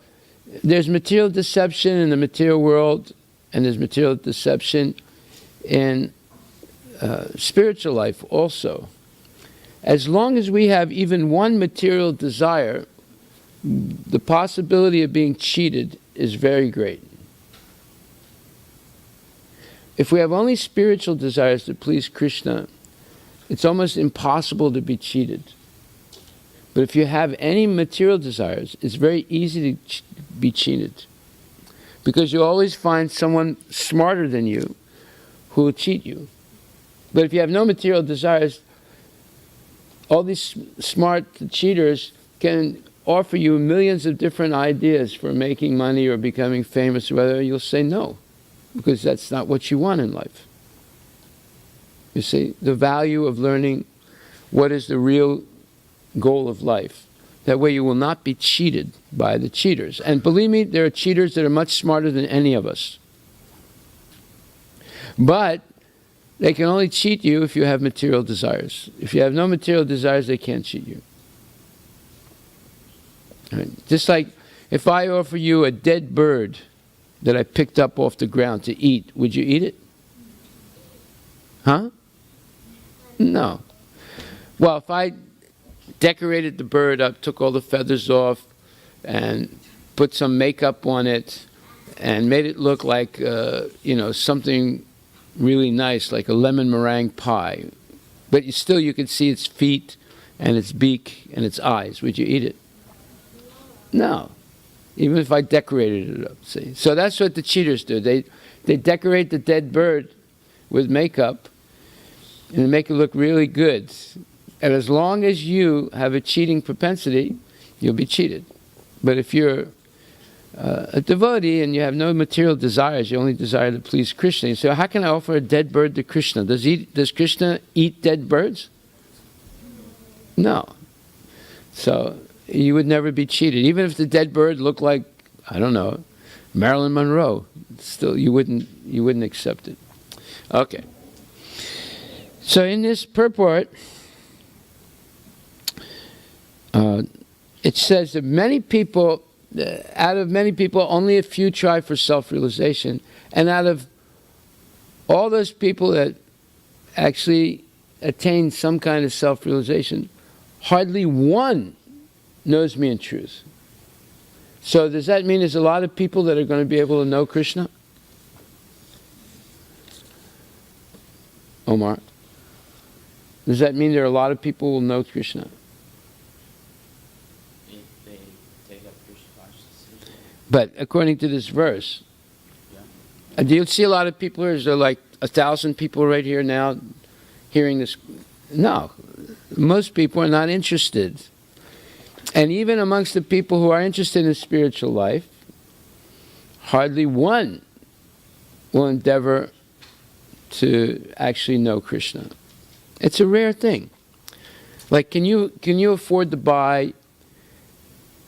Speaker 1: there's material deception in the material world, and there's material deception in spiritual life also. As long as we have even one material desire, the possibility of being cheated is very great. If we have only spiritual desires to please Krishna, it's almost impossible to be cheated. But if you have any material desires, it's very easy to be cheated. Because you always find someone smarter than you who will cheat you. But if you have no material desires, all these smart cheaters can offer you millions of different ideas for making money or becoming famous, whether you'll say no, because that's not what you want in life. You see, the value of learning what is the real goal of life. That way you will not be cheated by the cheaters. And believe me, there are cheaters that are much smarter than any of us. But they can only cheat you if you have material desires. If you have no material desires, they can't cheat you. Right? Just like if I offer you a dead bird that I picked up off the ground to eat, would you eat it? Huh? No. Well, if I decorated the bird up, took all the feathers off, and put some makeup on it, and made it look like, something really nice, like a lemon meringue pie, but you could see its feet and its beak and its eyes, would you eat it? No. Even if I decorated it up, see? So that's what the cheaters do. They decorate the dead bird with makeup and make it look really good. And as long as you have a cheating propensity, you'll be cheated. But if you're a devotee and you have no material desires, you only desire to please Krishna, you say, how can I offer a dead bird to Krishna? Does Krishna eat dead birds? No. So you would never be cheated. Even if the dead bird looked like, I don't know, Marilyn Monroe, still you wouldn't accept it. Okay. So in this purport, it says that out of many people, only a few try for self-realization. And out of all those people that actually attain some kind of self-realization, hardly one knows me in truth. So does that mean there's a lot of people that are going to be able to know Krishna? Omar? Does that mean there are a lot of people who will know Krishna? But according to this verse, do you see a lot of people here? Is there like 1,000 people right here now hearing this? No. Most people are not interested. And even amongst the people who are interested in spiritual life, hardly one will endeavor to actually know Krishna. It's a rare thing. Like, can you afford to buy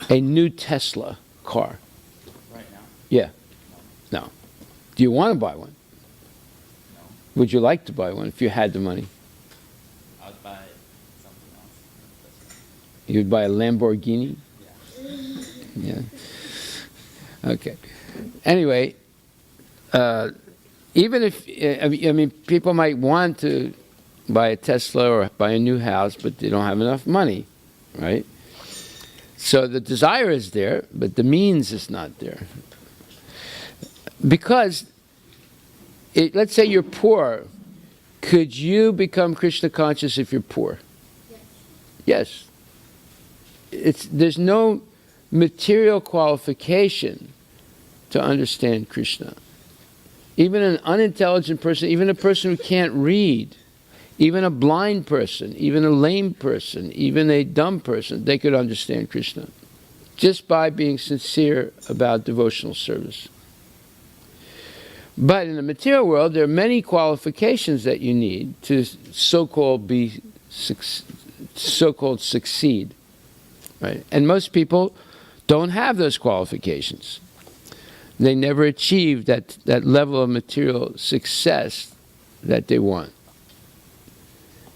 Speaker 1: a new Tesla car? Yeah. No. Do you want to buy one?
Speaker 8: No.
Speaker 1: Would you like to buy one if you had the money?
Speaker 8: I'd buy something else.
Speaker 1: You'd buy a Lamborghini?
Speaker 8: Yeah.
Speaker 1: Yeah. Okay. Anyway, even if, people might want to buy a Tesla or buy a new house, but they don't have enough money, right? So the desire is there, but the means is not there. Because, let's say you're poor, could you become Krishna conscious if you're poor? Yes. There's no material qualification to understand Krishna. Even an unintelligent person, even a person who can't read, even a blind person, even a lame person, even a dumb person, they could understand Krishna just by being sincere about devotional service. But in the material world, there are many qualifications that you need to so-called succeed, right? And most people don't have those qualifications. They never achieve that level of material success that they want.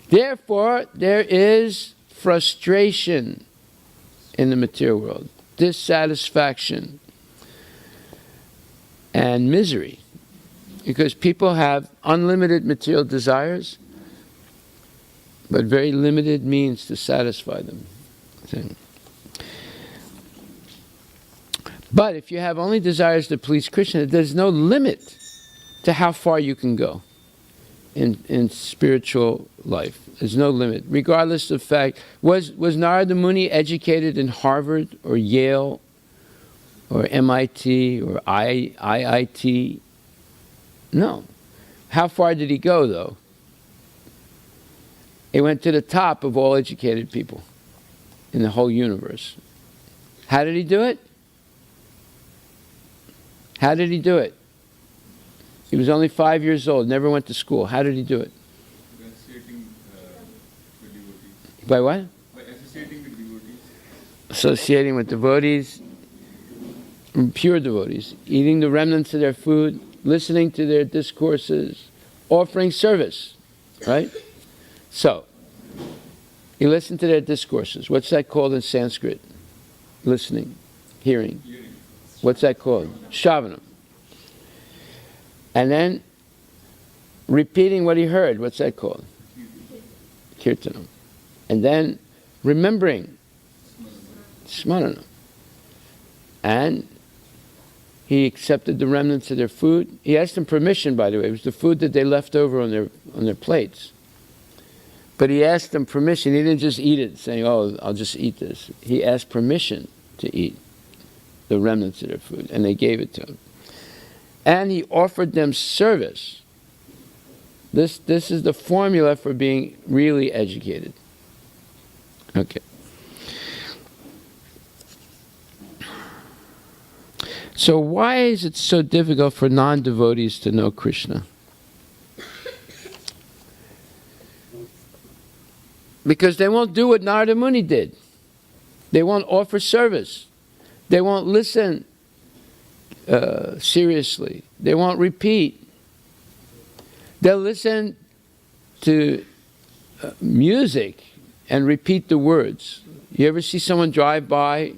Speaker 1: Therefore, there is frustration in the material world, dissatisfaction, and misery. Because people have unlimited material desires, but very limited means to satisfy them. See? But if you have only desires to please Krishna, there's no limit to how far you can go in spiritual life. There's no limit, regardless of fact. Was Narada Muni educated in Harvard or Yale or MIT or IIT? No. How far did he go, though? He went to the top of all educated people in the whole universe. How did he do it? How did he do it? He was only 5 years old, never went to school. How did he do it?
Speaker 4: By associating with devotees.
Speaker 1: By what?
Speaker 4: By associating with devotees.
Speaker 1: Associating with devotees, pure devotees, eating the remnants of their food, listening to their discourses, offering service, right? So, you listen to their discourses. What's that called in Sanskrit? Listening, hearing. What's that called? Shravanam. And then repeating what he heard. What's that called? Kirtanam. And then remembering. Smaranam. And he accepted the remnants of their food. He asked them permission, by the way. It was the food that they left over on their plates. But he asked them permission. He didn't just eat it, saying, "Oh, I'll just eat this." He asked permission to eat the remnants of their food, and they gave it to him. And he offered them service. This is the formula for being really educated. Okay. So why is it so difficult for non-devotees to know Krishna? Because they won't do what Narada Muni did. They won't offer service. They won't listen seriously. They won't repeat. They'll listen to music and repeat the words. You ever see someone drive by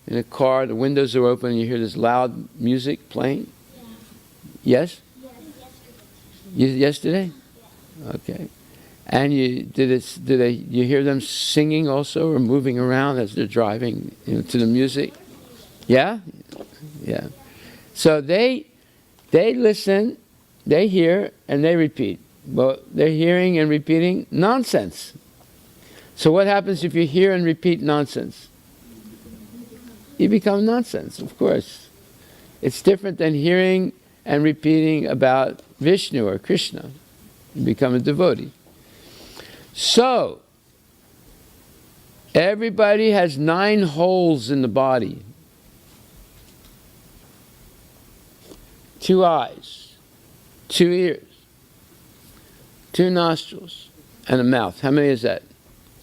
Speaker 1: in a car, the windows are open, and you hear this loud music playing? Yes? Yesterday? Okay. And you hear them singing also, or moving around as they're driving, to the music? Yeah? Yeah. So they listen, they hear, and they repeat. Well, they're hearing and repeating nonsense. So what happens if you hear and repeat nonsense? You become nonsense, of course. It's different than hearing and repeating about Vishnu or Krishna. You become a devotee. So, everybody has 9 holes in the body. 2 eyes, 2 ears, 2 nostrils, and a mouth. How many is that?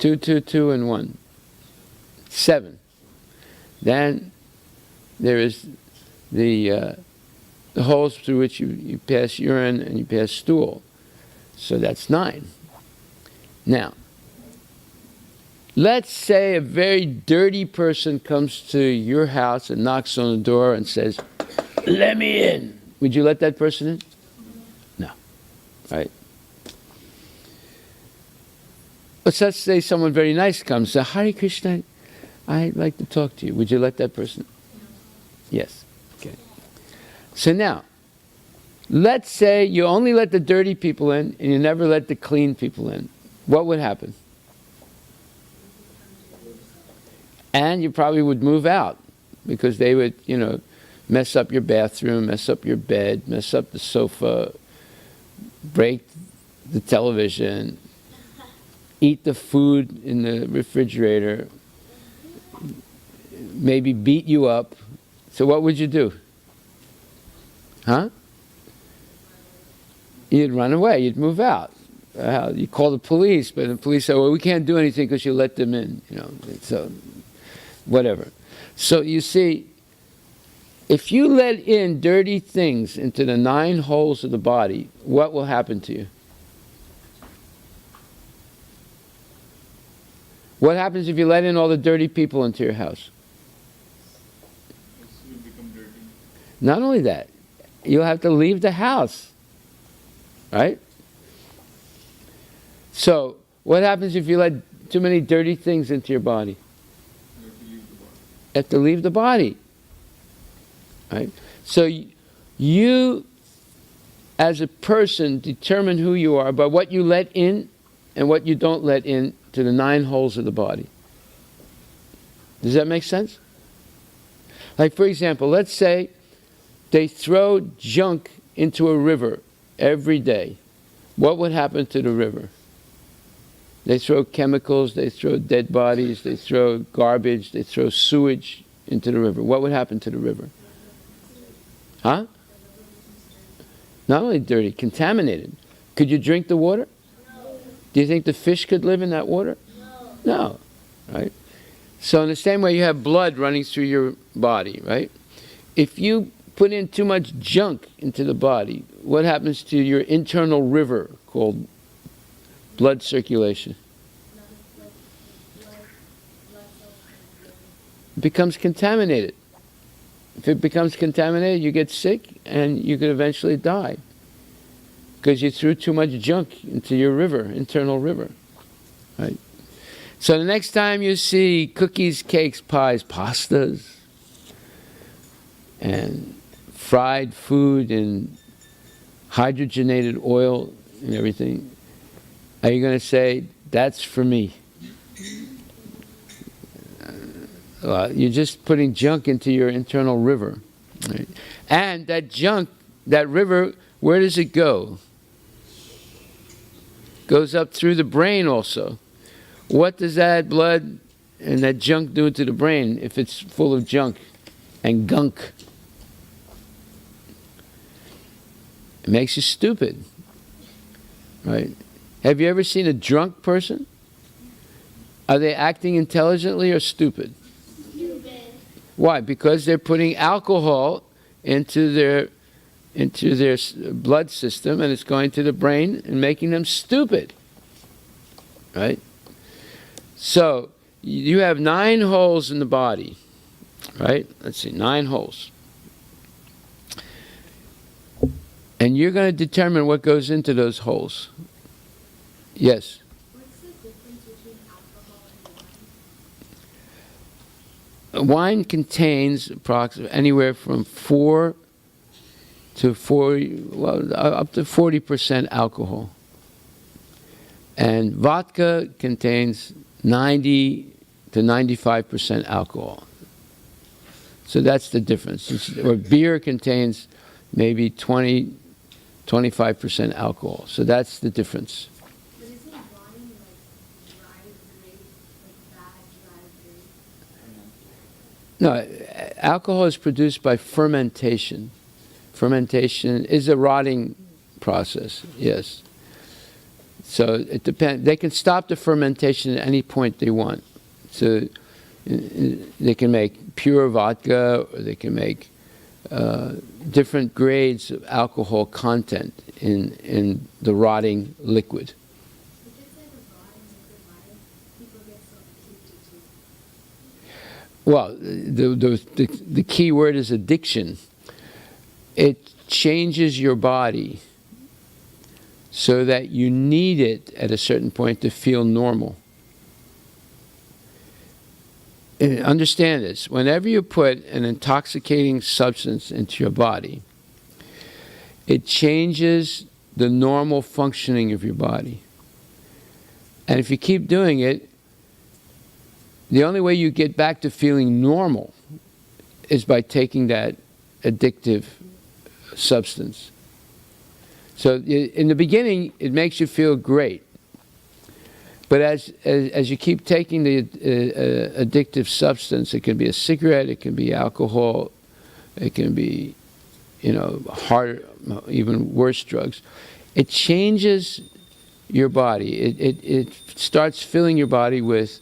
Speaker 1: 2, 2, 2, and 1. 7. Then there is the holes through which you pass urine and you pass stool. So that's 9. Now, let's say a very dirty person comes to your house and knocks on the door and says, "Let me in." Would you let that person in? No. Right? But let's say someone very nice comes and says, "Hare Krishna, I'd like to talk to you." Would you let that person? Yes. Okay. So now, let's say you only let the dirty people in and you never let the clean people in. What would happen? And you probably would move out because they would, mess up your bathroom, mess up your bed, mess up the sofa, break the television, eat the food in the refrigerator, maybe beat you up. So what would you do? Huh? You'd run away. You'd move out. You call the police, but the police say, "Well, we can't do anything because you let them in." So whatever. So you see, if you let in dirty things into the 9 holes of the body, what will happen to you? What happens if you let in all the dirty people into your house?
Speaker 4: You become dirty.
Speaker 1: Not only that, you'll have to leave the house. right? So, what happens if you let too many dirty things into your body? You have to leave the body. Right? So, you, as a person, determine who you are by what you let in and what you don't let in to the 9 holes of the body. Does that make sense? Like, for example, let's say they throw junk into a river every day. What would happen to the river? They throw chemicals, they throw dead bodies, they throw garbage, they throw sewage into the river. What would happen to the river? Huh? Not only dirty, contaminated. Could you drink the water? No. Do you think the fish could live in that water? No. Right? So in the same way you have blood running through your body, right? If you put in too much junk into the body, what happens to your internal river called blood circulation? It becomes contaminated. If it becomes contaminated, you get sick and you could eventually die because you threw too much junk into your river, internal river, right? So the next time you see cookies, cakes, pies, pastas, and fried food and hydrogenated oil and everything, are you going to say, that's for me? You're just putting junk into your internal river. Right? And that junk, that river, where does it go? Goes up through the brain also. What does that blood and that junk do to the brain if it's full of junk and gunk? It makes you stupid. Right? Have you ever seen a drunk person? Are they acting intelligently or stupid? Why? Because they're putting alcohol into their blood system, and it's going to the brain and making them stupid. Right? So, you have 9 holes in the body. Right? Let's see, 9 holes. And you're going to determine what goes into those holes. Yes?
Speaker 9: What's the difference between alcohol and wine?
Speaker 1: Wine contains approximately anywhere from 4 to 40, well, up to 40% alcohol. And vodka contains 90 to 95% alcohol. So that's the difference. Or beer contains maybe 20, 25% alcohol. So that's the difference.
Speaker 9: But isn't wine like dry grape, like bad dry grape?
Speaker 1: No, alcohol is produced by fermentation. Fermentation is a rotting process, yes. So it depends. They can stop the fermentation at any point they want. So they can make pure vodka, or they can make different grades of alcohol content in the rotting liquid.
Speaker 9: If it's like a rotting liquid, why people get so addicted to it?
Speaker 1: Well, the key word is addiction. It changes your body so that you need it at a certain point to feel normal. And understand this, whenever you put an intoxicating substance into your body, it changes the normal functioning of your body. And if you keep doing it, the only way you get back to feeling normal is by taking that addictive substance. So in the beginning, it makes you feel great. But as you keep taking the addictive substance, it can be a cigarette, it can be alcohol, it can be, harder, even worse drugs. It changes your body. It starts filling your body with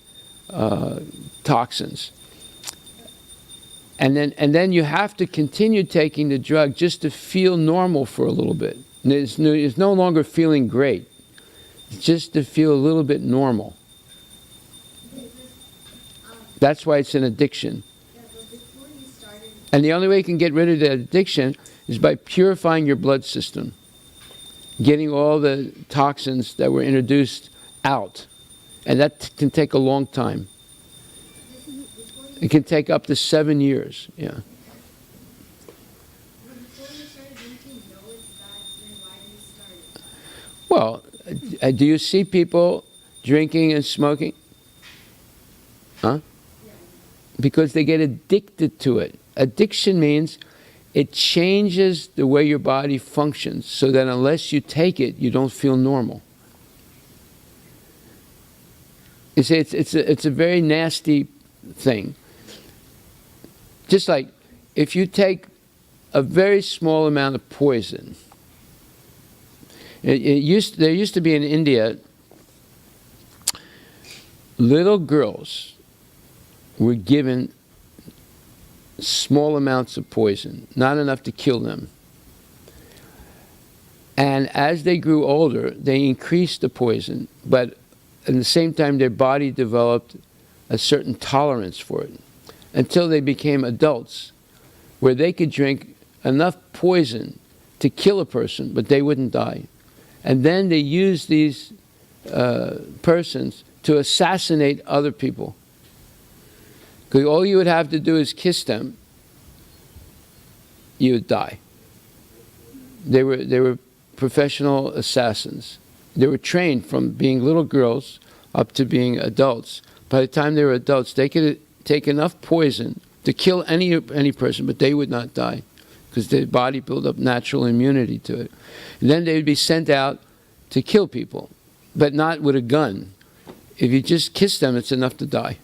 Speaker 1: toxins. And then you have to continue taking the drug just to feel normal for a little bit. It's no longer feeling great. It's just to feel a little bit normal. That's why it's an addiction.
Speaker 9: Yeah, but before you started...
Speaker 1: And the only way you can get rid of that addiction is by purifying your blood system. getting all the toxins that were introduced out. And that can take a long time. It can take up to 7 years, yeah. Well, do you see people drinking and smoking? Huh? Because they get addicted to it. Addiction means it changes the way your body functions so that unless you take it, you don't feel normal. You see, it's a very nasty thing. Just like if you take a very small amount of poison. There used to be in India, little girls were given small amounts of poison, not enough to kill them. And as they grew older, they increased the poison, but at the same time their body developed a certain tolerance for it until they became adults, where they could drink enough poison to kill a person, but they wouldn't die. And then they used these persons to assassinate other people. Because all you would have to do is kiss them, you would die. They were professional assassins. They were trained from being little girls up to being adults. By the time they were adults, they could take enough poison to kill any person, but they would not die because their body built up natural immunity to it. And then they would be sent out to kill people, but not with a gun. If you just kiss them, it's enough to die.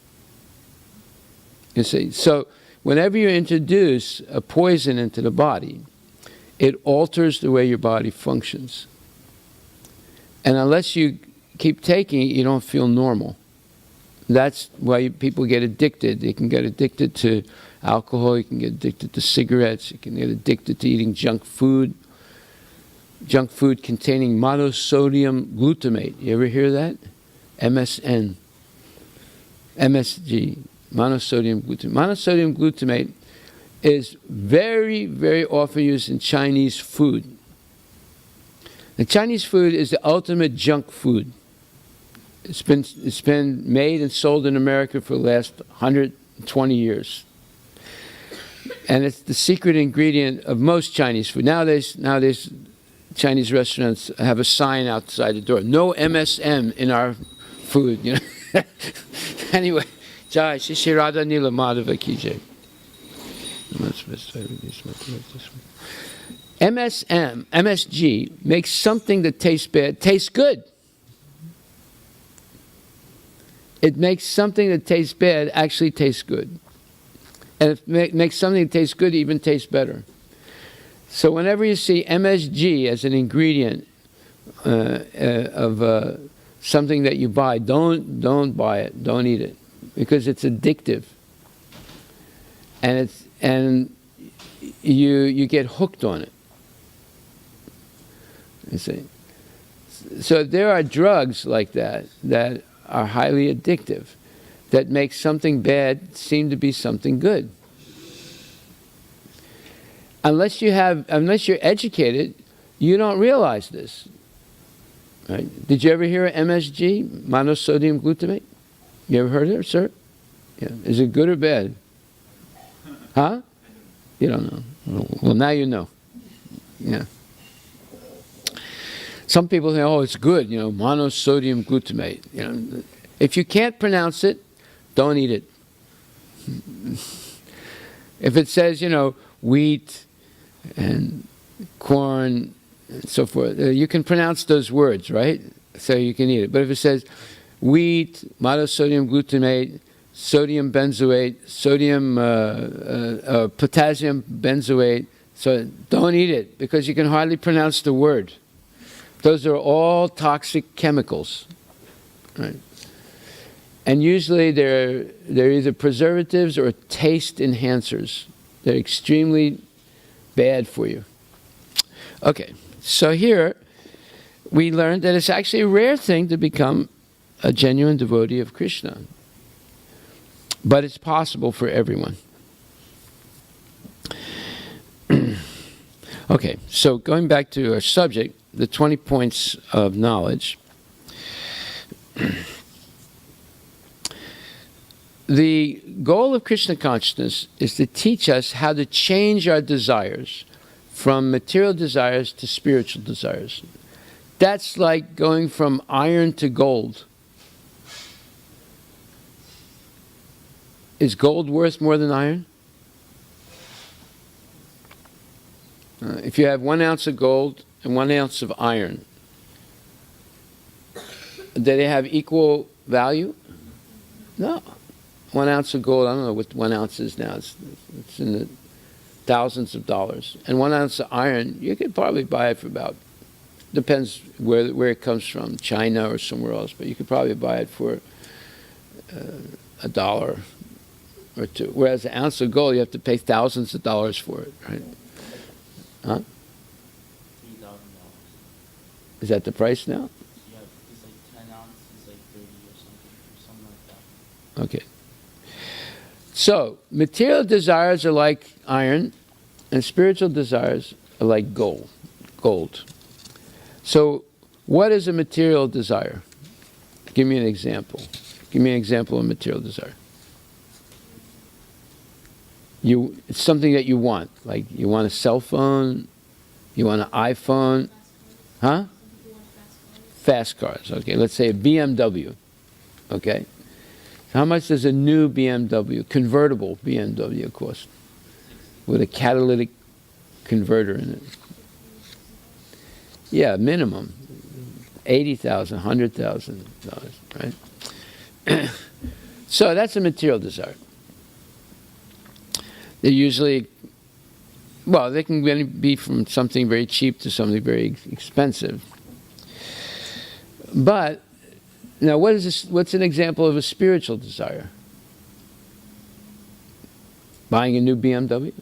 Speaker 1: You see, so whenever you introduce a poison into the body, it alters the way your body functions. And unless you keep taking it, you don't feel normal. That's why people get addicted. They can get addicted to alcohol, you can get addicted to cigarettes, you can get addicted to eating junk food containing monosodium glutamate. You ever hear that? MSG, monosodium glutamate. Monosodium glutamate is very, very often used in Chinese food. The Chinese food is the ultimate junk food. It's been made and sold in America for the last 120 years. And it's the secret ingredient of most Chinese food. Nowadays Chinese restaurants have a sign outside the door. No MSM in our food. You know? Anyway, Jai Shri Radha Nila Madhava Ki Jai. MSG makes something that tastes bad taste good. It makes something that tastes bad actually taste good. And it makes something that tastes good even taste better. So whenever you see MSG as an ingredient of something that you buy, don't buy it, don't eat it, because it's addictive. And you get hooked on it. You see. So there are drugs like that are highly addictive, that make something bad seem to be something good. Unless you're educated, you don't realize this. Right? Did you ever hear of MSG, monosodium glutamate? You ever heard of it, sir? Yeah. Is it good or bad? Huh? You don't know. Well, now you know. Yeah. Some people say, "Oh, it's good." You know, monosodium glutamate. You know, if you can't pronounce it, don't eat it. If it says, you know, wheat and corn and so forth, you can pronounce those words, right? So you can eat it. But if it says wheat, monosodium glutamate, sodium benzoate, potassium benzoate, so don't eat it because you can hardly pronounce the word. Those are all toxic chemicals, right? And usually they're either preservatives or taste enhancers. They're extremely bad for you. Okay, so here we learned that it's actually a rare thing to become a genuine devotee of Krishna. But it's possible for everyone. Okay, so going back to our subject, the 20 points of knowledge. The goal of Krishna consciousness is to teach us how to change our desires from material desires to spiritual desires. That's like going from iron to gold. Is gold worth more than iron? If you have 1 ounce of gold and 1 ounce of iron, do they have equal value? No. 1 ounce of gold, I don't know what 1 ounce is now. It's in the thousands of dollars. And 1 ounce of iron, you could probably buy it for about, depends where it comes from, China or somewhere else, but you could probably buy it for $1 or $2. Whereas an ounce of gold, you have to pay thousands of dollars for it, right? Huh?
Speaker 8: $3,000.
Speaker 1: Is that the price now?
Speaker 8: Yeah, it's like 10 ounces, it's like 30 or something like that.
Speaker 1: Okay. So, material desires are like iron, and spiritual desires are like gold. So, what is a material desire? Give me an example. Give me an example of material desire. It's something that you want. Like, you want a cell phone, you want an iPhone. Huh? Fast cars. Okay, let's say a BMW. Okay? How much does a new BMW, convertible BMW cost? With a catalytic converter in it? Yeah, minimum. $80,000, $100,000, right? So that's a material desire. They usually, well, they can really be from something very cheap to something very expensive. But now, what's an example of a spiritual desire? Buying a new BMW?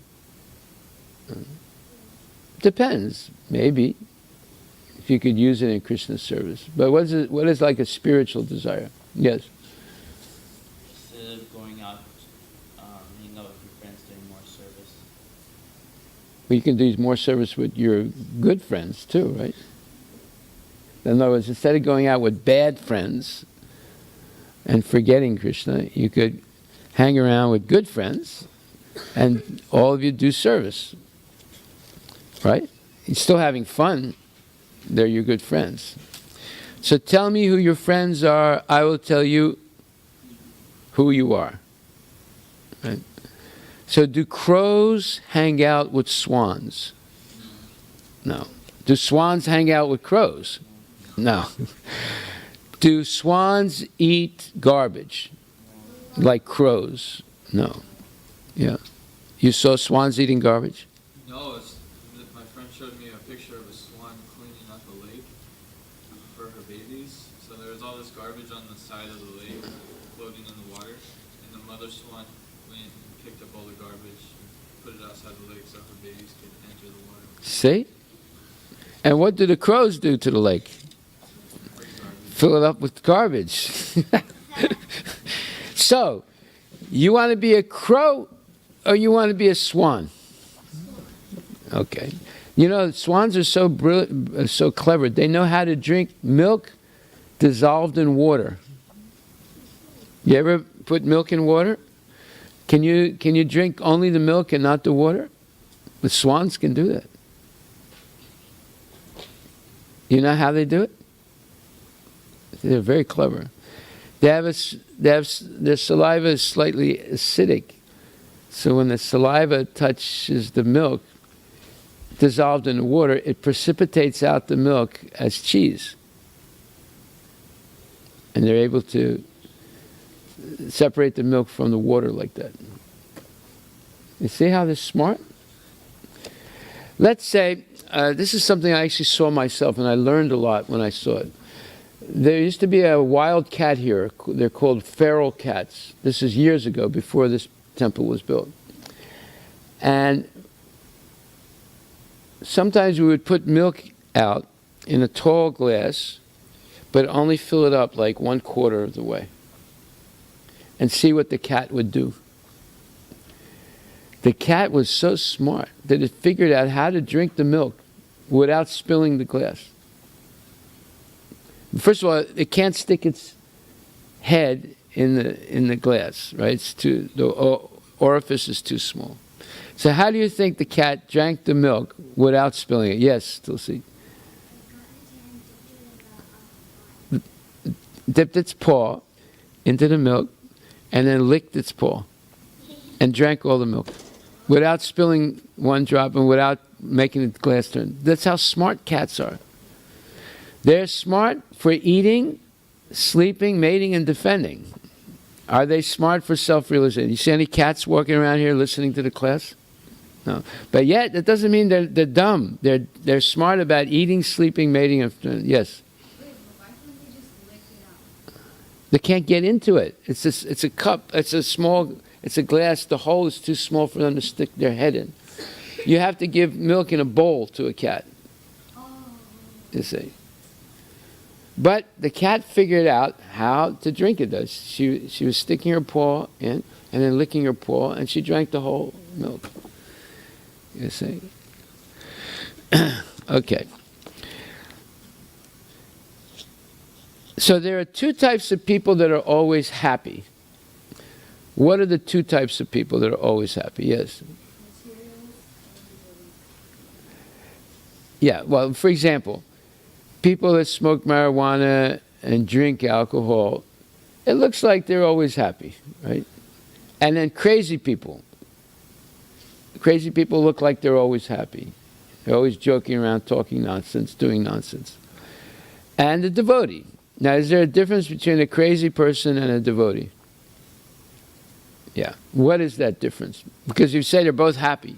Speaker 1: Depends, maybe, if you could use it in Krishna's service. But what is like a spiritual desire? Yes?
Speaker 8: Instead of going out, hanging out with your friends, doing more service.
Speaker 1: Well, you can do more service with your good friends too, right? In other words, instead of going out with bad friends and forgetting Krishna, you could hang around with good friends and all of you do service. Right? You're still having fun. They're your good friends. So tell me who your friends are. I will tell you who you are. Right? So do crows hang out with swans? No. Do swans hang out with crows? No. Do swans eat garbage like crows? No. Yeah. You saw swans eating garbage?
Speaker 4: No, my friend showed me a picture of a swan cleaning up a lake for her babies. So there was all this garbage on the side of the lake floating in the water. And the mother swan went and picked up all the garbage and put it outside the lake so her babies could enter the water.
Speaker 1: See? And what do the crows do to the lake? Fill it up with garbage. So, you want to be a crow or you want to be a swan? Okay. You know, swans are so brilliant, so clever. They know how to drink milk dissolved in water. You ever put milk in water? Can you drink only the milk and not the water? The swans can do that. You know how they do it? They're very clever. Their saliva is slightly acidic. So when the saliva touches the milk dissolved in the water, it precipitates out the milk as cheese. And they're able to separate the milk from the water like that. You see how they're smart? Let's say, this is something I actually saw myself and I learned a lot when I saw it. There used to be a wild cat here. They're called feral cats. This is years ago, before this temple was built. And sometimes we would put milk out in a tall glass, but only fill it up like 1/4 of the way, and see what the cat would do. The cat was so smart that it figured out how to drink the milk without spilling the glass. First of all, it can't stick its head in the glass, right? The orifice is too small. So how do you think the cat drank the milk without spilling it? Yes, Tulsi. Dipped its paw into the milk and then licked its paw and drank all the milk without spilling one drop and without making the glass turn. That's how smart cats are. They're smart for eating, sleeping, mating, and defending. Are they smart for self-realization? You see any cats walking around here listening to the class? No. But yet, that doesn't mean they're dumb. They're smart about eating, sleeping, mating, and yes. They can't get into it. It's a cup. It's a glass. The hole is too small for them to stick their head in. You have to give milk in a bowl to a cat. You see. But the cat figured out how to drink it. She was sticking her paw in and then licking her paw, and she drank the whole milk. You see. Okay. So there are two types of people that are always happy. What are the two types of people that are always happy? Yes. Yeah, well, for example, people that smoke marijuana and drink alcohol, it looks like they're always happy, right? And then crazy people. Crazy people look like they're always happy. They're always joking around, talking nonsense, doing nonsense. And the devotee. Now, is there a difference between a crazy person and a devotee? Yeah. What is that difference? Because you say they're both happy.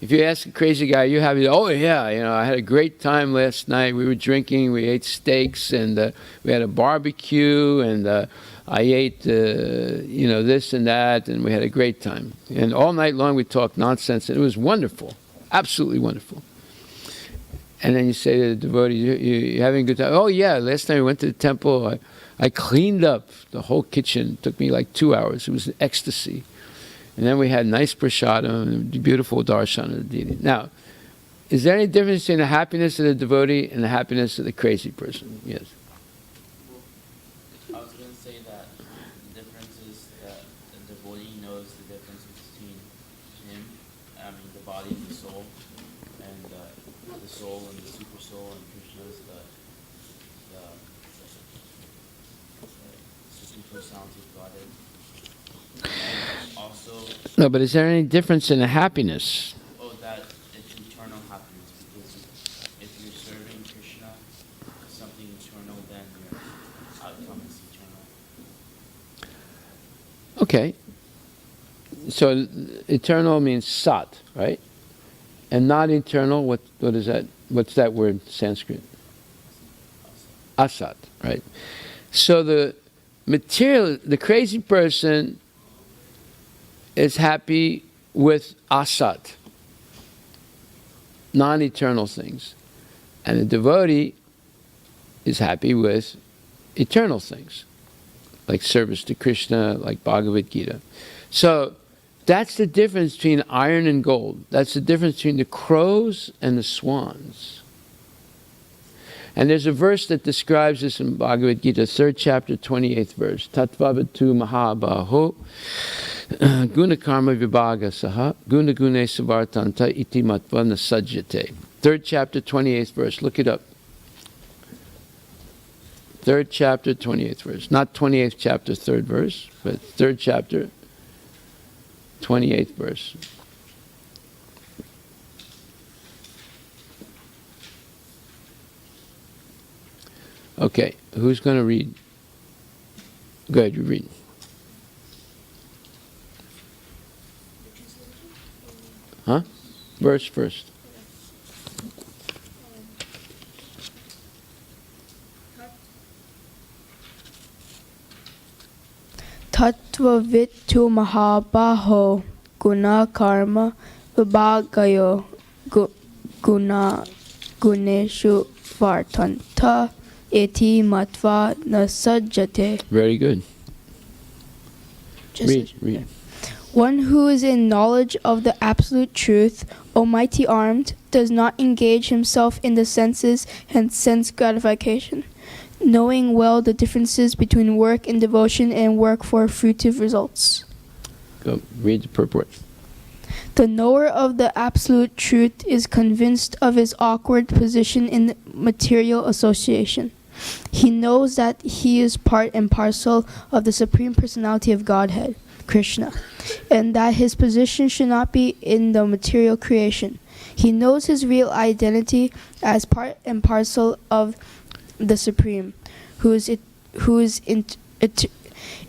Speaker 1: If you ask a crazy guy, you're happy. Oh yeah, I had a great time last night. We were drinking, we ate steaks, and we had a barbecue, and I ate, this and that, and we had a great time. And all night long we talked nonsense, and it was wonderful, absolutely wonderful. And then you say to the devotee, "You having a good time?" Oh yeah, last time we went to the temple. I cleaned up the whole kitchen. It took me like 2 hours. It was an ecstasy. And then we had nice prasadam and beautiful darshan of the deity. Now, is there any difference between the happiness of the devotee and the happiness of the crazy person? Yes.
Speaker 8: I was going to say that the difference is that the devotee knows the difference between him, the body and the soul, and the soul and the super soul, and Krishna is the Supreme Personality of Godhead. Also,
Speaker 1: No, but is there any difference in the happiness?
Speaker 8: that it's eternal happiness, because if you're serving Krishna, something eternal, then your outcome is eternal.
Speaker 1: Okay. So eternal means sat, right? And not eternal, what is that? What's that word in Sanskrit? Asat, right? So the crazy person is happy with asat, non-eternal things. And the devotee is happy with eternal things, like service to Krishna, like Bhagavad Gita. So that's the difference between iron and gold. That's the difference between the crows and the swans. And there's a verse that describes this in Bhagavad Gita, 3rd chapter, 28th verse. Tatvavatu mahabaho guna karma vibhaga saha guna gune savartanta iti matva nasajyate. 3rd chapter, 28th verse. Look it up. 3rd chapter, 28th verse. Not 28th chapter, 3rd verse, but 3rd chapter, 28th verse. Okay, who's going to read? Go ahead, you read. Huh? Verse first.
Speaker 5: Tattvavitu mahabaho guna karma vibhagayo guna guneshu vartanta eti matva nasajjate.
Speaker 1: Very good.
Speaker 2: Just
Speaker 1: Read.
Speaker 10: One who is in knowledge of the absolute truth, almighty armed, does not engage himself in the senses and sense gratification, knowing well the differences between work in devotion and work for fruitive results.
Speaker 1: Go read the purport.
Speaker 10: The knower of the absolute truth is convinced of his awkward position in material association. He knows that he is part and parcel of the Supreme Personality of Godhead, Krishna, and that his position should not be in the material creation. He knows his real identity as part and parcel of the Supreme, who is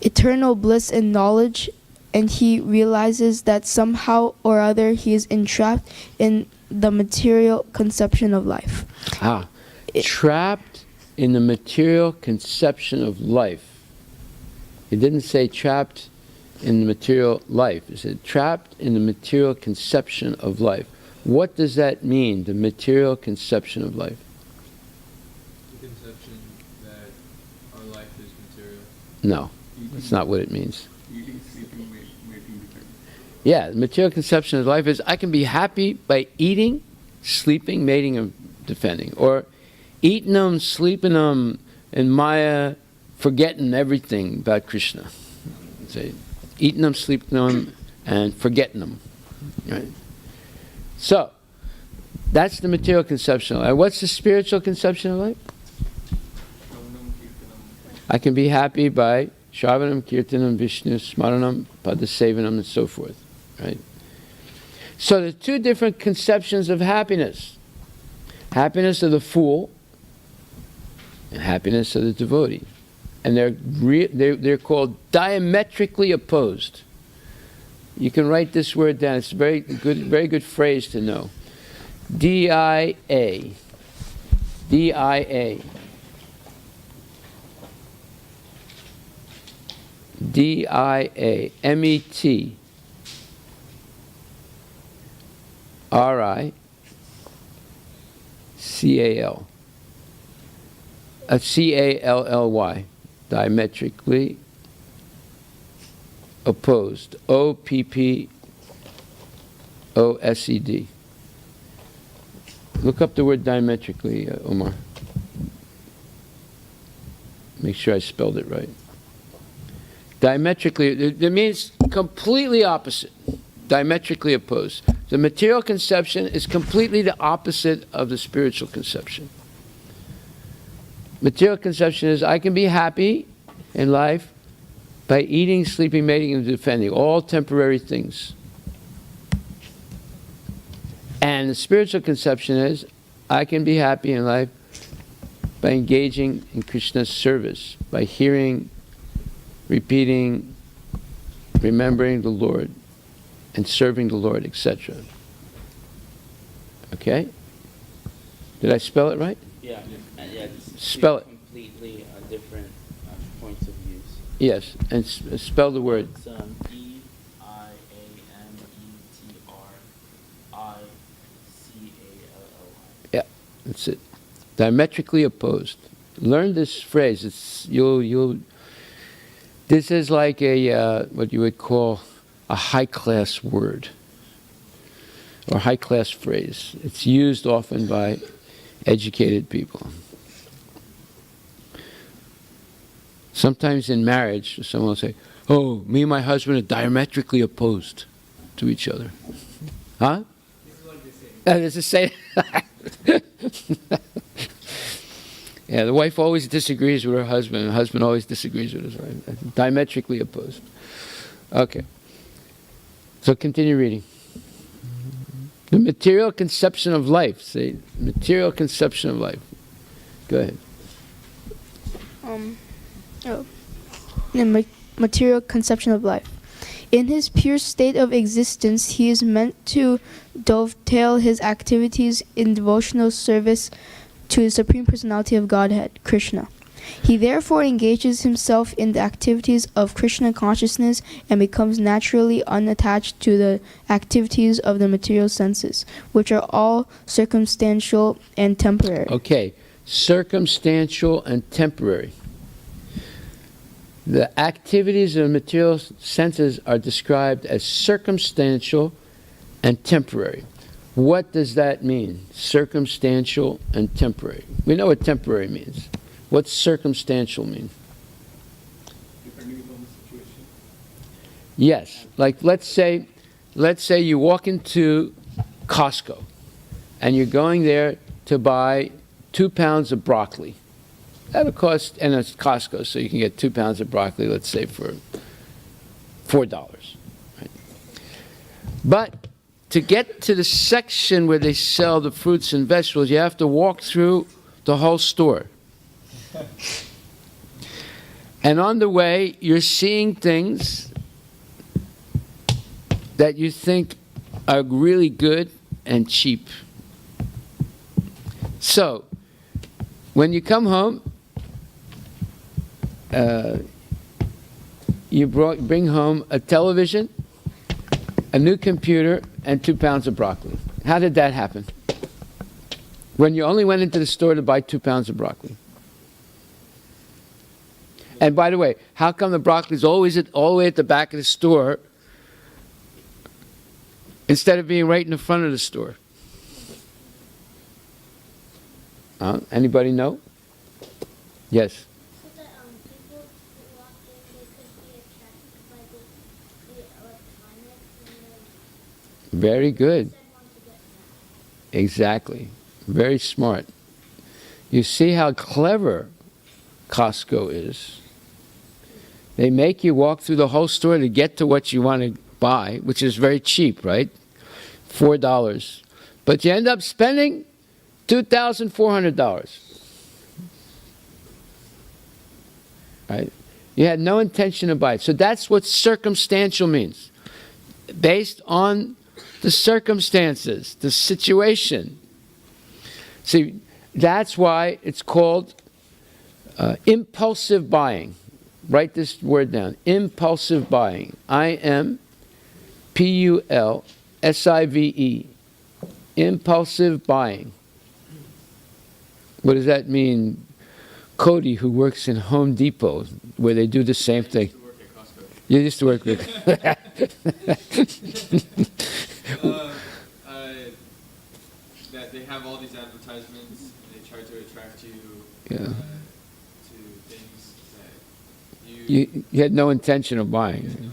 Speaker 10: eternal bliss and knowledge, and he realizes that somehow or other he is entrapped in the material conception of life.
Speaker 1: Trapped in the material conception of life. It didn't say trapped in the material life. It said trapped in the material conception of life. What does that mean, the material conception of life?
Speaker 4: The conception that our life is material.
Speaker 1: No, that's not what it means.
Speaker 11: Eating, sleeping, making, defending.
Speaker 1: Yeah, the material conception of life is I can be happy by eating, sleeping, mating, and defending. Or eating them, sleeping them, and Maya forgetting everything about Krishna. Say, eating them, sleeping them, and forgetting them. Right? So, that's the material conception of life. What's the spiritual conception of life? I can be happy by Shravanam, Kirtanam, Vishnu, Smaranam, Padasevanam, and so forth. Right? So there's two different conceptions of happiness. Happiness of the fool and happiness of the devotee. And they're called diametrically opposed. You can write this word down. It's a very good phrase to know. D-I-A. D-I-A. D-I-A. M-E-T. R-I-C-A-L. C-A-L-L-Y. Diametrically opposed. O-P-P-O-S-E-D. Look up the word diametrically, Omar. Make sure I spelled it right. Diametrically, it means completely opposite. Diametrically opposed. The material conception is completely the opposite of the spiritual conception. Material conception is I can be happy in life by eating, sleeping, mating, and defending, all temporary things. And the spiritual conception is I can be happy in life by engaging in Krishna's service, by hearing, repeating, remembering the Lord, and serving the Lord, etc. Okay? Did I spell it right?
Speaker 8: Yeah, it's
Speaker 1: Spell it.
Speaker 8: completely different points of views.
Speaker 1: Yes, and spell the word.
Speaker 8: It's D-I-A-M-E-T-R-I-C-A-L-L-Y.
Speaker 1: Yeah, that's it. Diametrically opposed. Learn this phrase. It's you'll. This is like a what you would call a high-class word or high-class phrase. It's used often by educated people. Sometimes in marriage, someone will say, "Oh, me and my husband are diametrically opposed to each other." Huh? This is say. Yeah, the wife always disagrees with her husband, and the husband always disagrees with his wife. Diametrically opposed. Okay. So continue reading. The material conception of life. Say, material conception of life. Go ahead.
Speaker 10: The material conception of life. In his pure state of existence, he is meant to dovetail his activities in devotional service to the Supreme Personality of Godhead, Krishna. He therefore engages himself in the activities of Krishna consciousness and becomes naturally unattached to the activities of the material senses, which are all circumstantial and temporary.
Speaker 1: Okay, circumstantial and temporary. The activities of the material senses are described as circumstantial and temporary. What does that mean? Circumstantial and temporary. We know what temporary means. What's circumstantial mean?
Speaker 11: Depending upon the situation.
Speaker 1: Yes. Like let's say you walk into Costco and you're going there to buy 2 pounds of broccoli. That'll cost, and it's Costco, so you can get 2 pounds of broccoli, let's say, for $4. Right? But to get to the section where they sell the fruits and vegetables, you have to walk through the whole store. And on the way, you're seeing things that you think are really good and cheap. So, when you come home, you bring home a television, a new computer, and 2 pounds of broccoli. How did that happen? When you only went into the store to buy 2 pounds of broccoli. And by the way, how come the broccoli is always all the way at the back of the store instead of being right in the front of the store? Anybody know? Yes.
Speaker 7: So that people who walk in, they could be attracted by the electronics and
Speaker 1: Very good.
Speaker 7: said want to get that.
Speaker 1: Exactly. Very smart. You see how clever Costco is. They make you walk through the whole store to get to what you want to buy, which is very cheap, right? $4. But you end up spending $2,400. Right? You had no intention to buy it. So that's what circumstantial means. Based on the circumstances, the situation. See, that's why it's called impulsive buying. Write this word down. Impulsive buying. I-M-P-U-L-S-I-V-E. Impulsive buying. What does that mean? Cody, who works in Home Depot, where they do the same thing. You used to work with.
Speaker 4: That they have all these advertisements and they try to attract you
Speaker 1: Yeah.
Speaker 4: to things that you
Speaker 1: You had no intention of buying.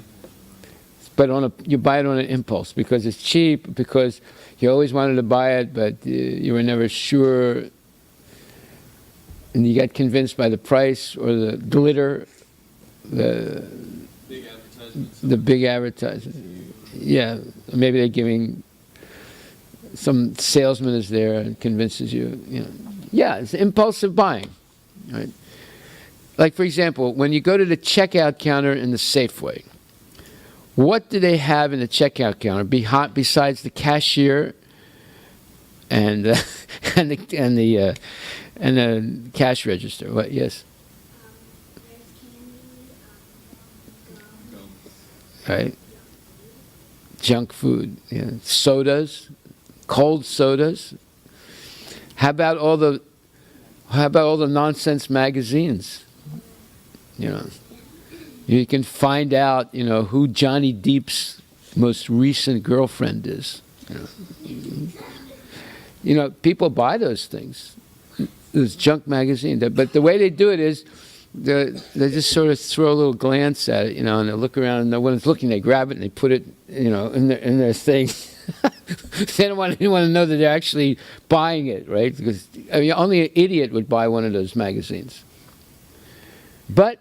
Speaker 1: But you buy it on an impulse because it's cheap, because you always wanted to buy it, but you were never sure. And you got convinced by the price or the glitter, the
Speaker 4: big advertisements.
Speaker 1: the big advertising. Yeah, maybe they're giving, some salesman is there and convinces you, Yeah, it's impulsive buying, right? Like, for example, when you go to the checkout counter in the Safeway, what do they have in the checkout counter besides the cashier and and the cash register? What? Yes. Right. Junk food. Yeah. Sodas, cold sodas. How about all the nonsense magazines? You can find out, who Johnny Depp's most recent girlfriend is. People buy those things. Those junk magazines. But the way they do it is they just sort of throw a little glance at it, and they look around and no one's looking. They grab it and they put it, in their thing. They don't want anyone to know that they're actually buying it, right? Because only an idiot would buy one of those magazines. But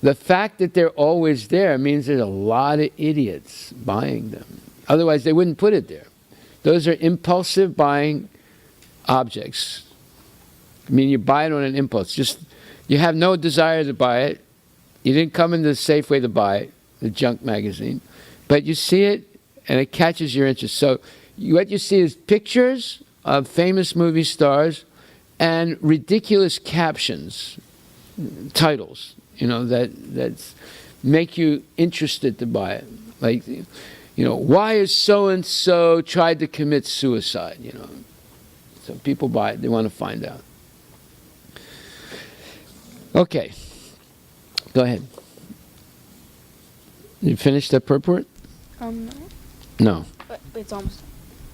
Speaker 1: the fact that they're always there means there's a lot of idiots buying them. Otherwise, they wouldn't put it there. Those are impulsive buying objects. You buy it on an impulse. You have no desire to buy it. You didn't come into the Safeway to buy it, the junk magazine. But you see it, and it catches your interest. So what you see is pictures of famous movie stars and ridiculous captions, titles, that make you interested to buy it. Like, why is so-and-so tried to commit suicide, So people buy it. They want to find out. Okay. Go ahead. You finished that purport? No.
Speaker 10: It's almost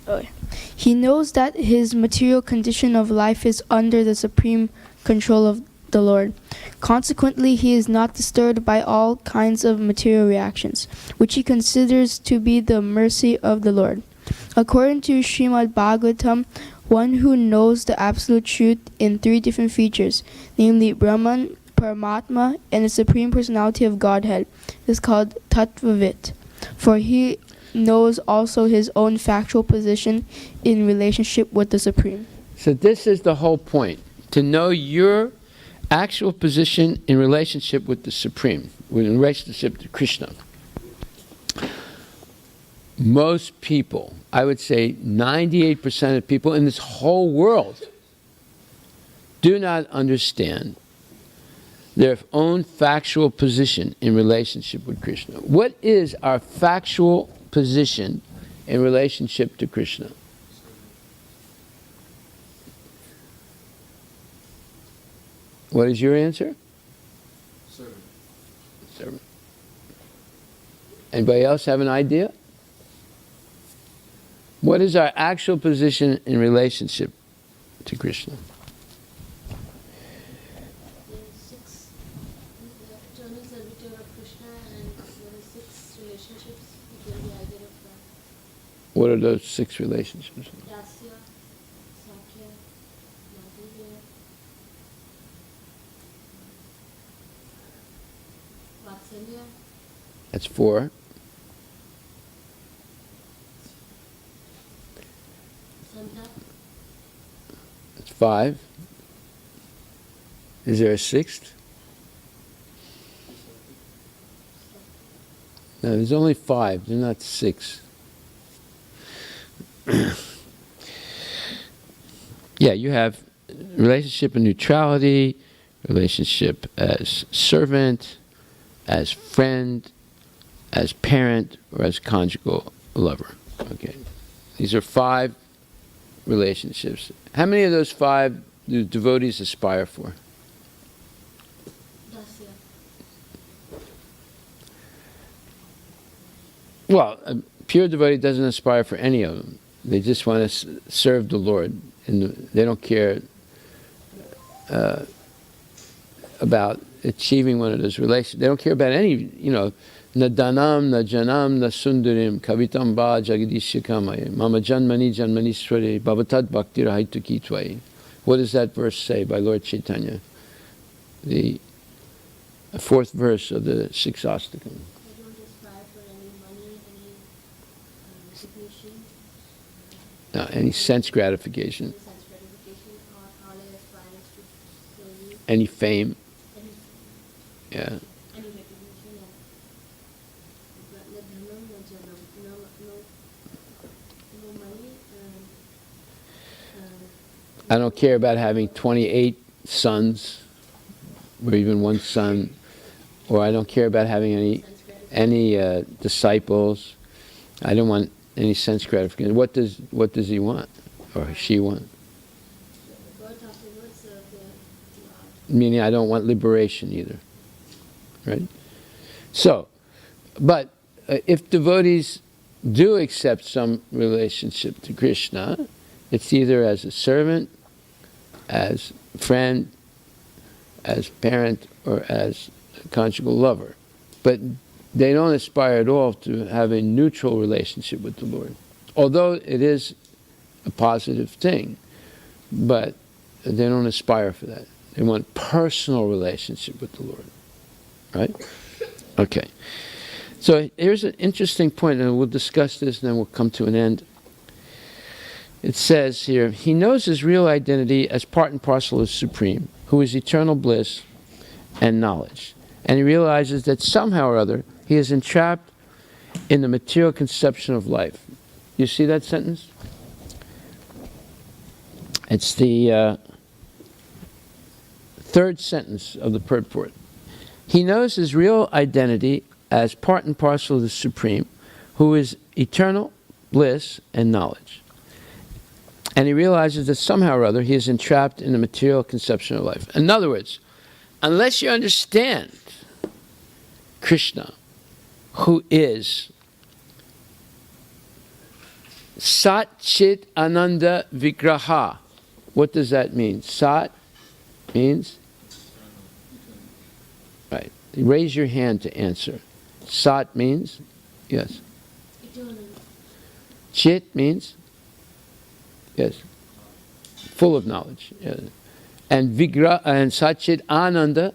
Speaker 10: done. Okay. He knows that his material condition of life is under the supreme control of the Lord. Consequently, he is not disturbed by all kinds of material reactions, which he considers to be the mercy of the Lord. According to Srimad Bhagavatam, one who knows the absolute truth in three different features, namely Brahman, Paramatma, and the Supreme Personality of Godhead, is called Tattvavit. For he knows also his own factual position in relationship with the Supreme.
Speaker 1: So this is the whole point. To know your actual position in relationship with the Supreme, in relationship to Krishna. Most people, I would say 98% of people in this whole world, do not understand their own factual position in relationship with Krishna. What is our factual position in relationship to Krishna? What is your answer?
Speaker 4: Servant.
Speaker 1: Servant. Anybody else have an idea? What is our actual position in relationship to Krishna?
Speaker 9: Six eternal servitude of Krishna, and there are 6 relationships between the idea of God.
Speaker 1: What are those 6 relationships?
Speaker 9: Dasya, Sakya, Madhurya, Vatsalya,
Speaker 1: That's 4.
Speaker 9: Santa,
Speaker 1: That's 5. Is there a 6th? No, there's only 5. There's not 6. Yeah, you have relationship of neutrality, relationship as servant, as friend, as parent, or as conjugal lover. Okay, these are 5 relationships. How many of those 5 do devotees aspire for?
Speaker 9: Dasya.
Speaker 1: Well, a pure devotee doesn't aspire for any of them. They just want to serve the Lord, and they don't care about achieving one of those relations. They don't care about any, na danam, na janam, na sundarim, kavitam ba jagadishyakamaye, mama janmani janmanisware, bhavatad bhakti rahaitu kitvaye. What does that verse say by Lord Chaitanya? The 4th verse of the Shiksastakam.
Speaker 9: I don't aspire for any money, any recognition,
Speaker 1: No, any sense gratification,
Speaker 9: any sense gratification, or all I aspire is to serve you,
Speaker 1: any fame,
Speaker 9: any,
Speaker 1: yeah.
Speaker 9: any recognition, yeah. No dhanam, no janam, no money,
Speaker 1: I don't care about having 28 sons, or even 1 son, or I don't care about having any disciples. I don't want any sense gratification. What does he want, or she want?
Speaker 9: God afterwards, the
Speaker 1: Meaning, I don't want liberation either, right? So, but if devotees do accept some relationship to Krishna, it's either as a servant, as friend, as parent, or as a conjugal lover. But they don't aspire at all to have a neutral relationship with the Lord. Although it is a positive thing, but they don't aspire for that. They want personal relationship with the Lord. Right? Okay. So here's an interesting point, and we'll discuss this and then we'll come to an end. It says here, he knows his real identity as part and parcel of Supreme, who is eternal bliss and knowledge. And he realizes that somehow or other, he is entrapped in the material conception of life. You see that sentence? It's the 3rd sentence of the purport. He knows his real identity as part and parcel of the Supreme, who is eternal bliss and knowledge. And he realizes that somehow or other he is entrapped in the material conception of life. In other words, unless you understand Krishna, who is Sat Chit Ananda Vigraha. What does that mean? Sat means? Right. Raise your hand to answer. Sat means? Yes.
Speaker 9: Eternal.
Speaker 1: Chit means? Yes. Full of knowledge. Yes. And Vigra and Satchit Ananda?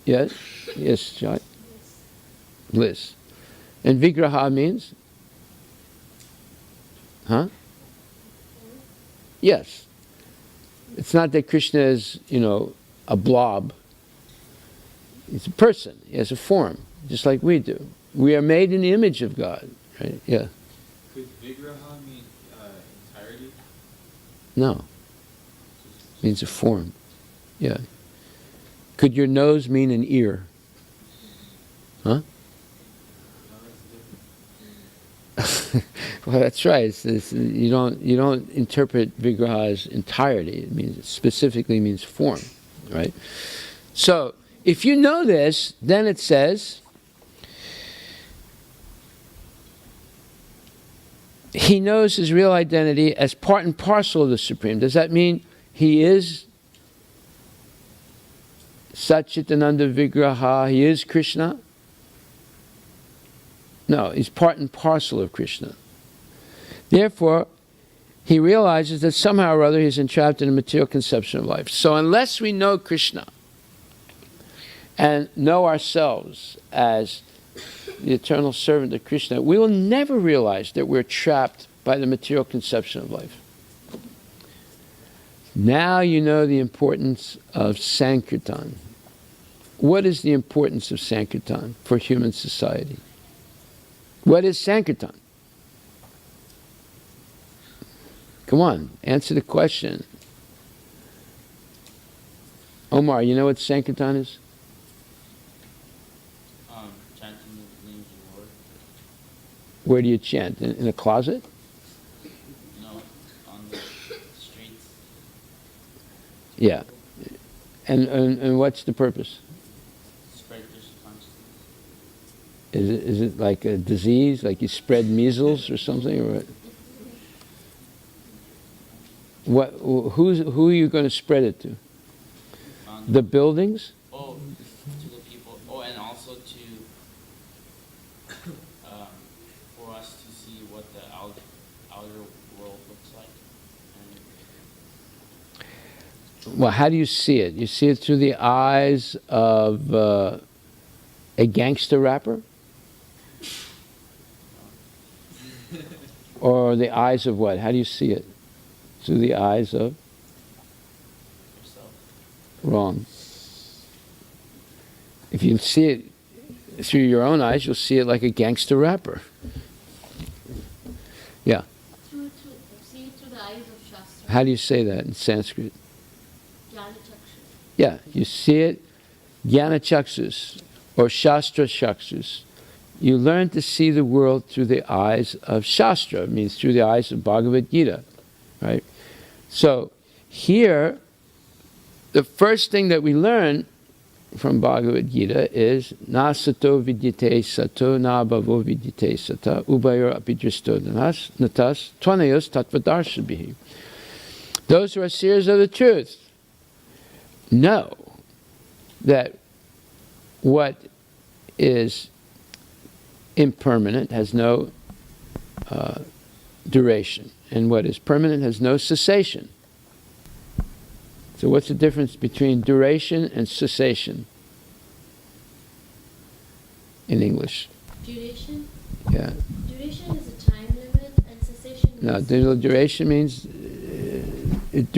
Speaker 1: Yes. Yes, Jai. Bliss. And Vigraha means? Huh? Yes. It's not that Krishna is, a blob. He's a person. He has a form, just like we do. We are made in the image of God, right? Yeah.
Speaker 4: Could Vigraha mean entirety?
Speaker 1: No. It means a form. Yeah. Could your nose mean an ear? Huh? Well, that's right. You don't interpret Vigraha as entirety. It specifically means form, right? So if you know this, then it says he knows his real identity as part and parcel of the Supreme. Does that mean he is Satchitananda Vigraha? He is Krishna? No, he's part and parcel of Krishna. Therefore, he realizes that somehow or other he's entrapped in a material conception of life. So unless we know Krishna and know ourselves as the eternal servant of Krishna, we will never realize that we're trapped by the material conception of life. Now you know the importance of Sankirtan. What is the importance of Sankirtan for human society? What is Sankirtan? Come on, answer the question. Omar, you know what Sankirtan is?
Speaker 8: Chanting the names of the Lord.
Speaker 1: Where do you chant? In a closet?
Speaker 8: No, on the streets.
Speaker 1: Yeah. And what's the purpose?
Speaker 8: Spread Krishna consciousness.
Speaker 1: Is it like a disease, like you spread measles or something, or what? Who are you going to spread it to? The buildings?
Speaker 8: Oh, to the people. Oh, and also to for us to see what the outer world looks like. And
Speaker 1: Well, how do you see it? You see it through the eyes of a gangster rapper? Or the eyes of what? How do you see it? Through the eyes of?
Speaker 8: yourself.
Speaker 1: Wrong. If you see it through your own eyes, you'll see it like a gangster rapper. Yeah.
Speaker 9: See it through the eyes of Shastra.
Speaker 1: How do you say that in Sanskrit?
Speaker 9: Jnana Chakshu.
Speaker 1: Yeah, you see it, Jnana Chaksus, or Shastra Chaksus. You learn to see the world through the eyes of Shastra. It means through the eyes of Bhagavad Gita, right? So here, the first thing that we learn from Bhagavad Gita is na sato vidyate sato na bhavo vidyate sata ubayor apidristo natas tvanayos tattvadarshabhihi. Those who are seers of the truth know that what is impermanent has no duration, and what is permanent has no cessation. So what's the difference between duration and cessation in English?
Speaker 9: Duration?
Speaker 1: Yeah.
Speaker 9: Duration is a time limit, and cessation means...
Speaker 1: No, duration means it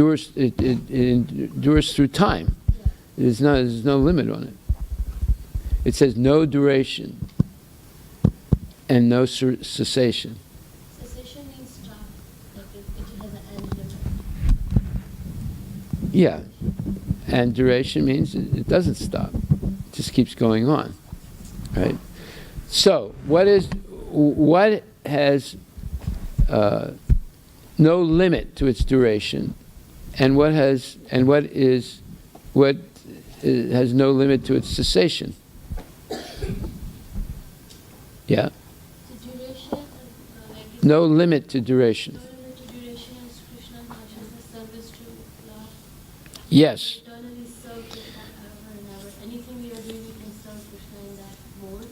Speaker 1: endures through time.
Speaker 9: Yeah.
Speaker 1: There's no limit on it. It says no duration and no cessation.
Speaker 9: Cessation means stop, like it has an end limit.
Speaker 1: Yeah. And duration means it doesn't stop. It just keeps going on. Right? So, what has no limit to its duration, and what has no limit to its cessation? Yeah.
Speaker 9: The duration, like you
Speaker 1: No limit to duration.
Speaker 9: no limit to duration is Krishna consciousness service to Lord.
Speaker 1: Yes.
Speaker 9: Eternally serve Krishna forever and ever. Anything we are doing, we can serve Krishna in that mode,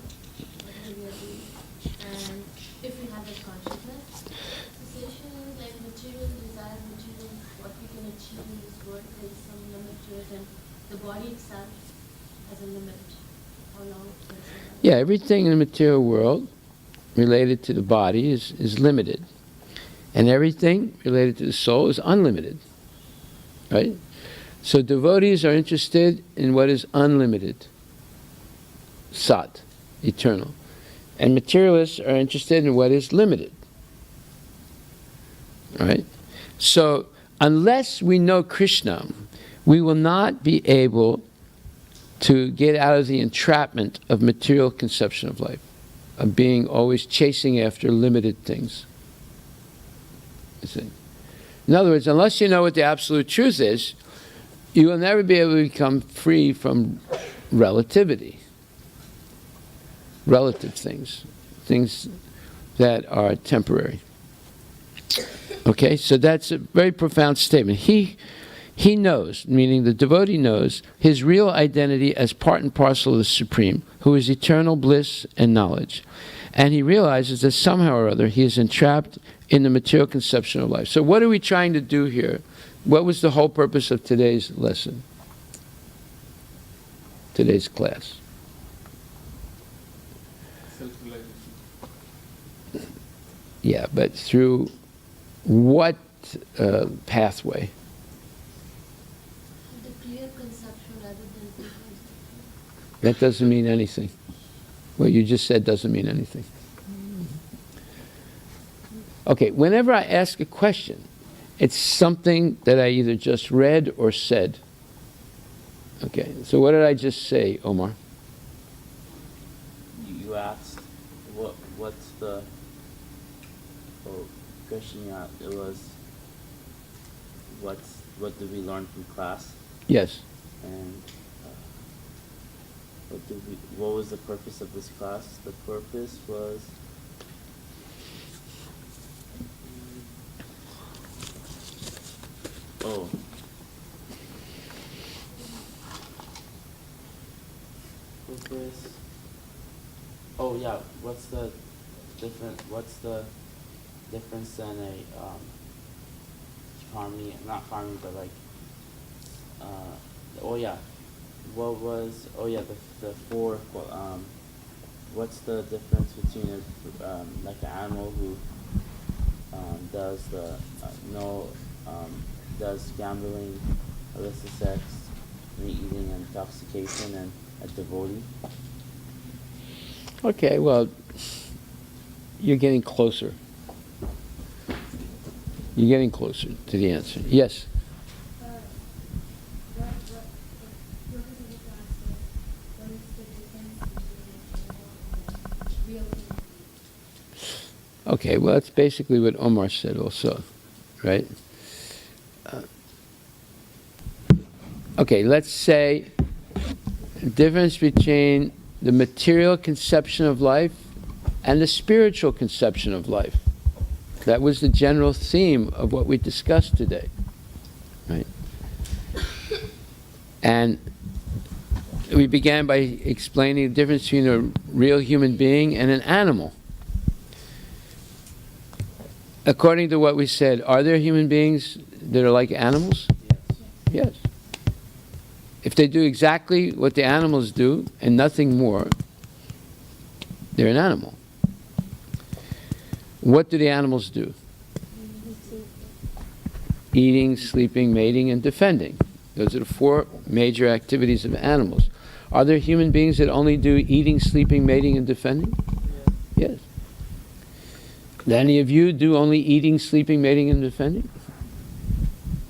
Speaker 9: whatever we are doing. And if we have that consciousness, cessation is like material desire, material, what we can achieve in this world, there is some limit to it, and the body itself has a limit. How long it can survive.
Speaker 1: Yeah, everything in the material world related to the body is limited. And everything related to the soul is unlimited. Right? So devotees are interested in what is unlimited. Sat, eternal. And materialists are interested in what is limited. Right? So unless we know Krishna, we will not be able to get out of the entrapment of material conception of life, of being always chasing after limited things. You see? In other words, unless you know what the absolute truth is, you will never be able to become free from relativity. Relative things. Things that are temporary. Okay, so that's a very profound statement. He knows, meaning the devotee knows, his real identity as part and parcel of the Supreme, who is eternal bliss and knowledge. And he realizes that somehow or other he is entrapped in the material conception of life. So what are we trying to do here? What was the whole purpose of today's lesson? Today's class?
Speaker 11: Self-realization.
Speaker 1: Yeah, but through what pathway?
Speaker 9: The clear conception rather than preconception.
Speaker 1: That doesn't mean anything. What you just said doesn't mean anything. Okay, whenever I ask a question, it's something that I either just read or said. Okay, so what did I just say, Omar?
Speaker 8: You asked, what's the question you asked? It was, what did we learn from class?
Speaker 1: Yes.
Speaker 8: And what was the purpose of this class? The purpose was purpose. Oh yeah, what's the difference in a harmony, not harmony, but like the four what's the difference between like an animal who does the does gambling, illicit sex, meat eating, and intoxication, and a devotee?
Speaker 1: Okay, well, you're getting closer. You're getting closer to the answer. Yes? Okay, well, that's basically what Omar said also, right? Okay, let's say the difference between the material conception of life and the spiritual conception of life. That was the general theme of what we discussed today, right? And we began by explaining the difference between a real human being and an animal. According to what we said, are there human beings that are like animals? Yes. If they do exactly what the animals do and nothing more, they're an animal. What do the animals do? Eating, sleeping, mating, and defending. Those are the four major activities of animals. Are there human beings that only do eating, sleeping, mating, and defending? Yes. Do any of you do only eating, sleeping, mating, and defending?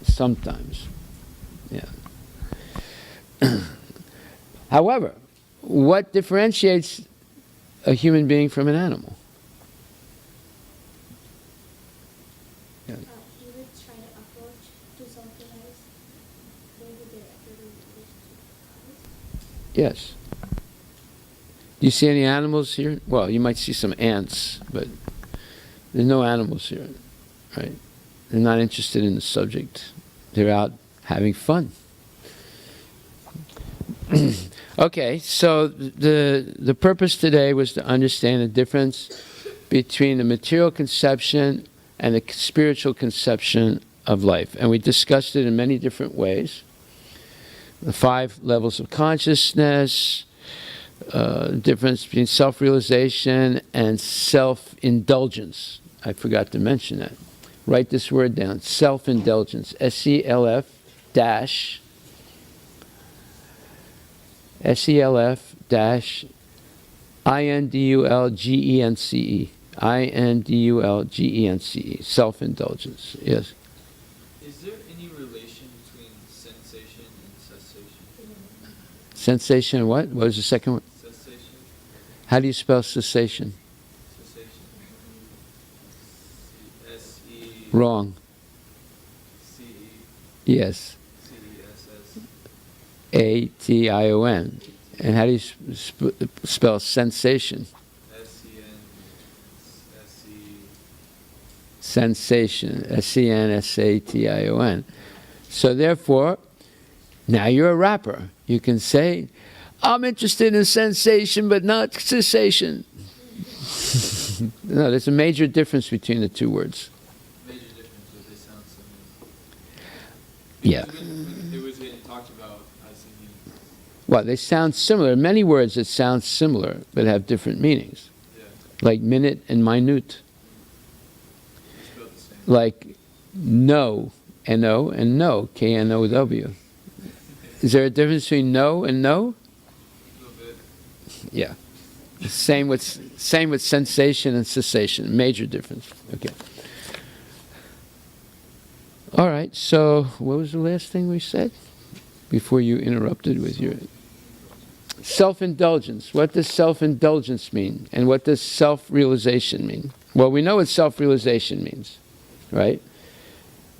Speaker 1: Sometimes. Yeah. However, what differentiates a human being from an animal? Yeah.
Speaker 7: He would try to approach to self-realize maybe their activity.
Speaker 1: Yes. Do you see any animals here? Well, you might see some ants, but there's no animals here, right? They're not interested in the subject. They're out having fun. Okay, so the purpose today was to understand the difference between the material conception and the spiritual conception of life. And we discussed it in many different ways. The 5 levels of consciousness, difference between self-realization and self-indulgence. I forgot to mention that. Write this word down, self-indulgence, S-E-L-F dash I-N-D-U-L-G-E-N-C-E. I-N-D-U-L-G-E-N-C-E. Self-indulgence. Yes?
Speaker 4: Is there any relation between sensation and cessation?
Speaker 1: Sensation and what? What was the second one?
Speaker 4: Cessation?
Speaker 1: How do you spell cessation?
Speaker 4: Cessation. S-E...
Speaker 1: Wrong.
Speaker 4: C-E...
Speaker 1: Yes.
Speaker 4: C-E-S-S...
Speaker 1: A-T-I-O-N. And how do you spell sensation?
Speaker 4: S-E-N-S-E...
Speaker 1: Sensation. S-E-N-S-A-T-I-O-N. So therefore, now you're a rapper. You can say, I'm interested in sensation but not cessation. No, there's a major difference between the two words.
Speaker 4: Major difference, but they sound similar.
Speaker 1: Yeah.
Speaker 4: When it was getting talked about, I was thinking...
Speaker 1: Well, they sound similar. Many words that sound similar but have different meanings.
Speaker 4: Yeah.
Speaker 1: Like minute and minute.
Speaker 4: Spelled the same.
Speaker 1: Like no, N-O, and no, K-N-O-W. Is there a difference between no and no?
Speaker 4: A little bit.
Speaker 1: Yeah. Same with sensation and cessation. Major difference. Okay. All right. So what was the last thing we said before you interrupted with your self-indulgence? What does self-indulgence mean, and what does self-realization mean? Well, we know what self-realization means, right?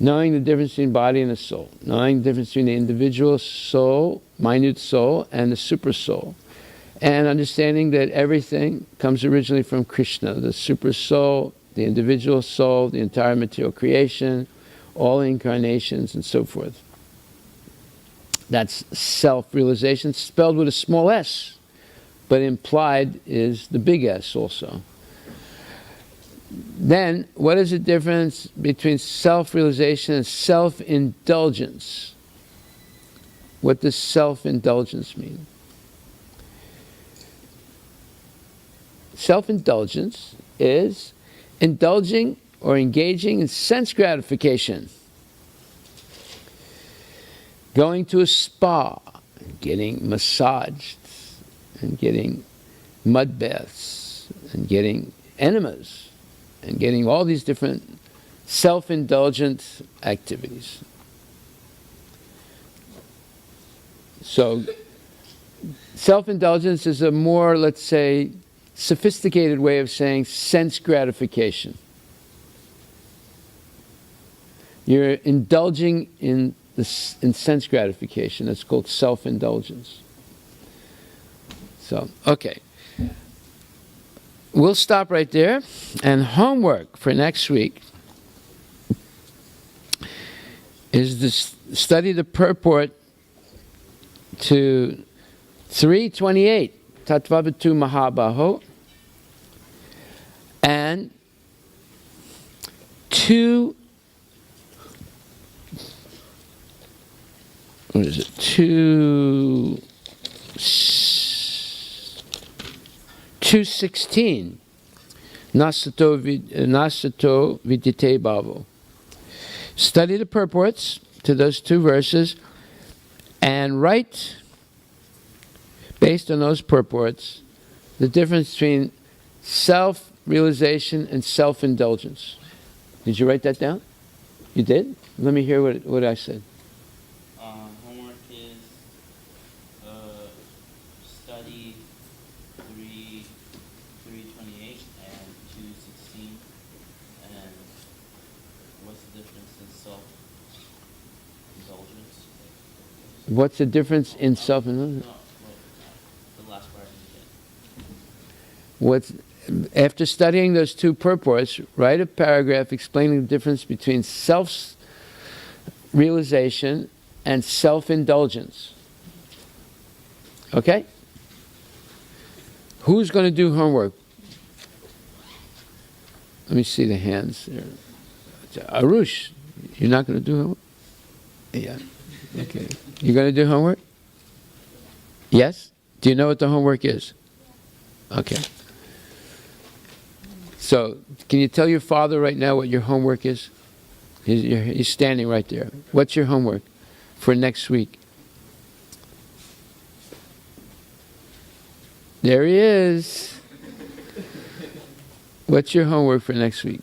Speaker 1: Knowing the difference between body and the soul, knowing the difference between the individual soul, minute soul, and the super soul, and understanding that everything comes originally from Krishna, the super soul, the individual soul, the entire material creation, all incarnations, and so forth. That's self-realization, spelled with a small s, but implied is the big S also. Then, what is the difference between self-realization and self-indulgence? What does self-indulgence mean? Self-indulgence is indulging or engaging in sense gratification. Going to a spa, getting massaged, and getting mud baths, and getting enemas, and getting all these different self-indulgent activities. So, self-indulgence is a more, let's say, sophisticated way of saying sense gratification. You're indulging in sense gratification. That's called self-indulgence. So, okay. We'll stop right there. And homework for next week is to study the purport to 328, Tattvavatu Mahabaho, and 216, Nasato Vidite Bhavo. Study the purports to those two verses and write, based on those purports, the difference between self-realization and self-indulgence. Did you write that down? You did? Let me hear what I said.
Speaker 8: Homework is study 328 and 216, and what's the difference in self-indulgence?
Speaker 1: What's the difference in self-indulgence?
Speaker 8: No, well, the last part I didn't get.
Speaker 1: After studying those two purports, write a paragraph explaining the difference between self-realization and self-indulgence. Okay? Who's going to do homework? Let me see the hands there. Arush, you're not going to do homework? Yeah. Okay. You're going to do homework? Yes? Do you know what the homework is? Okay. So, can you tell your father right now what your homework is? He's standing right there. What's your homework for next week? There he is. What's your homework for next week?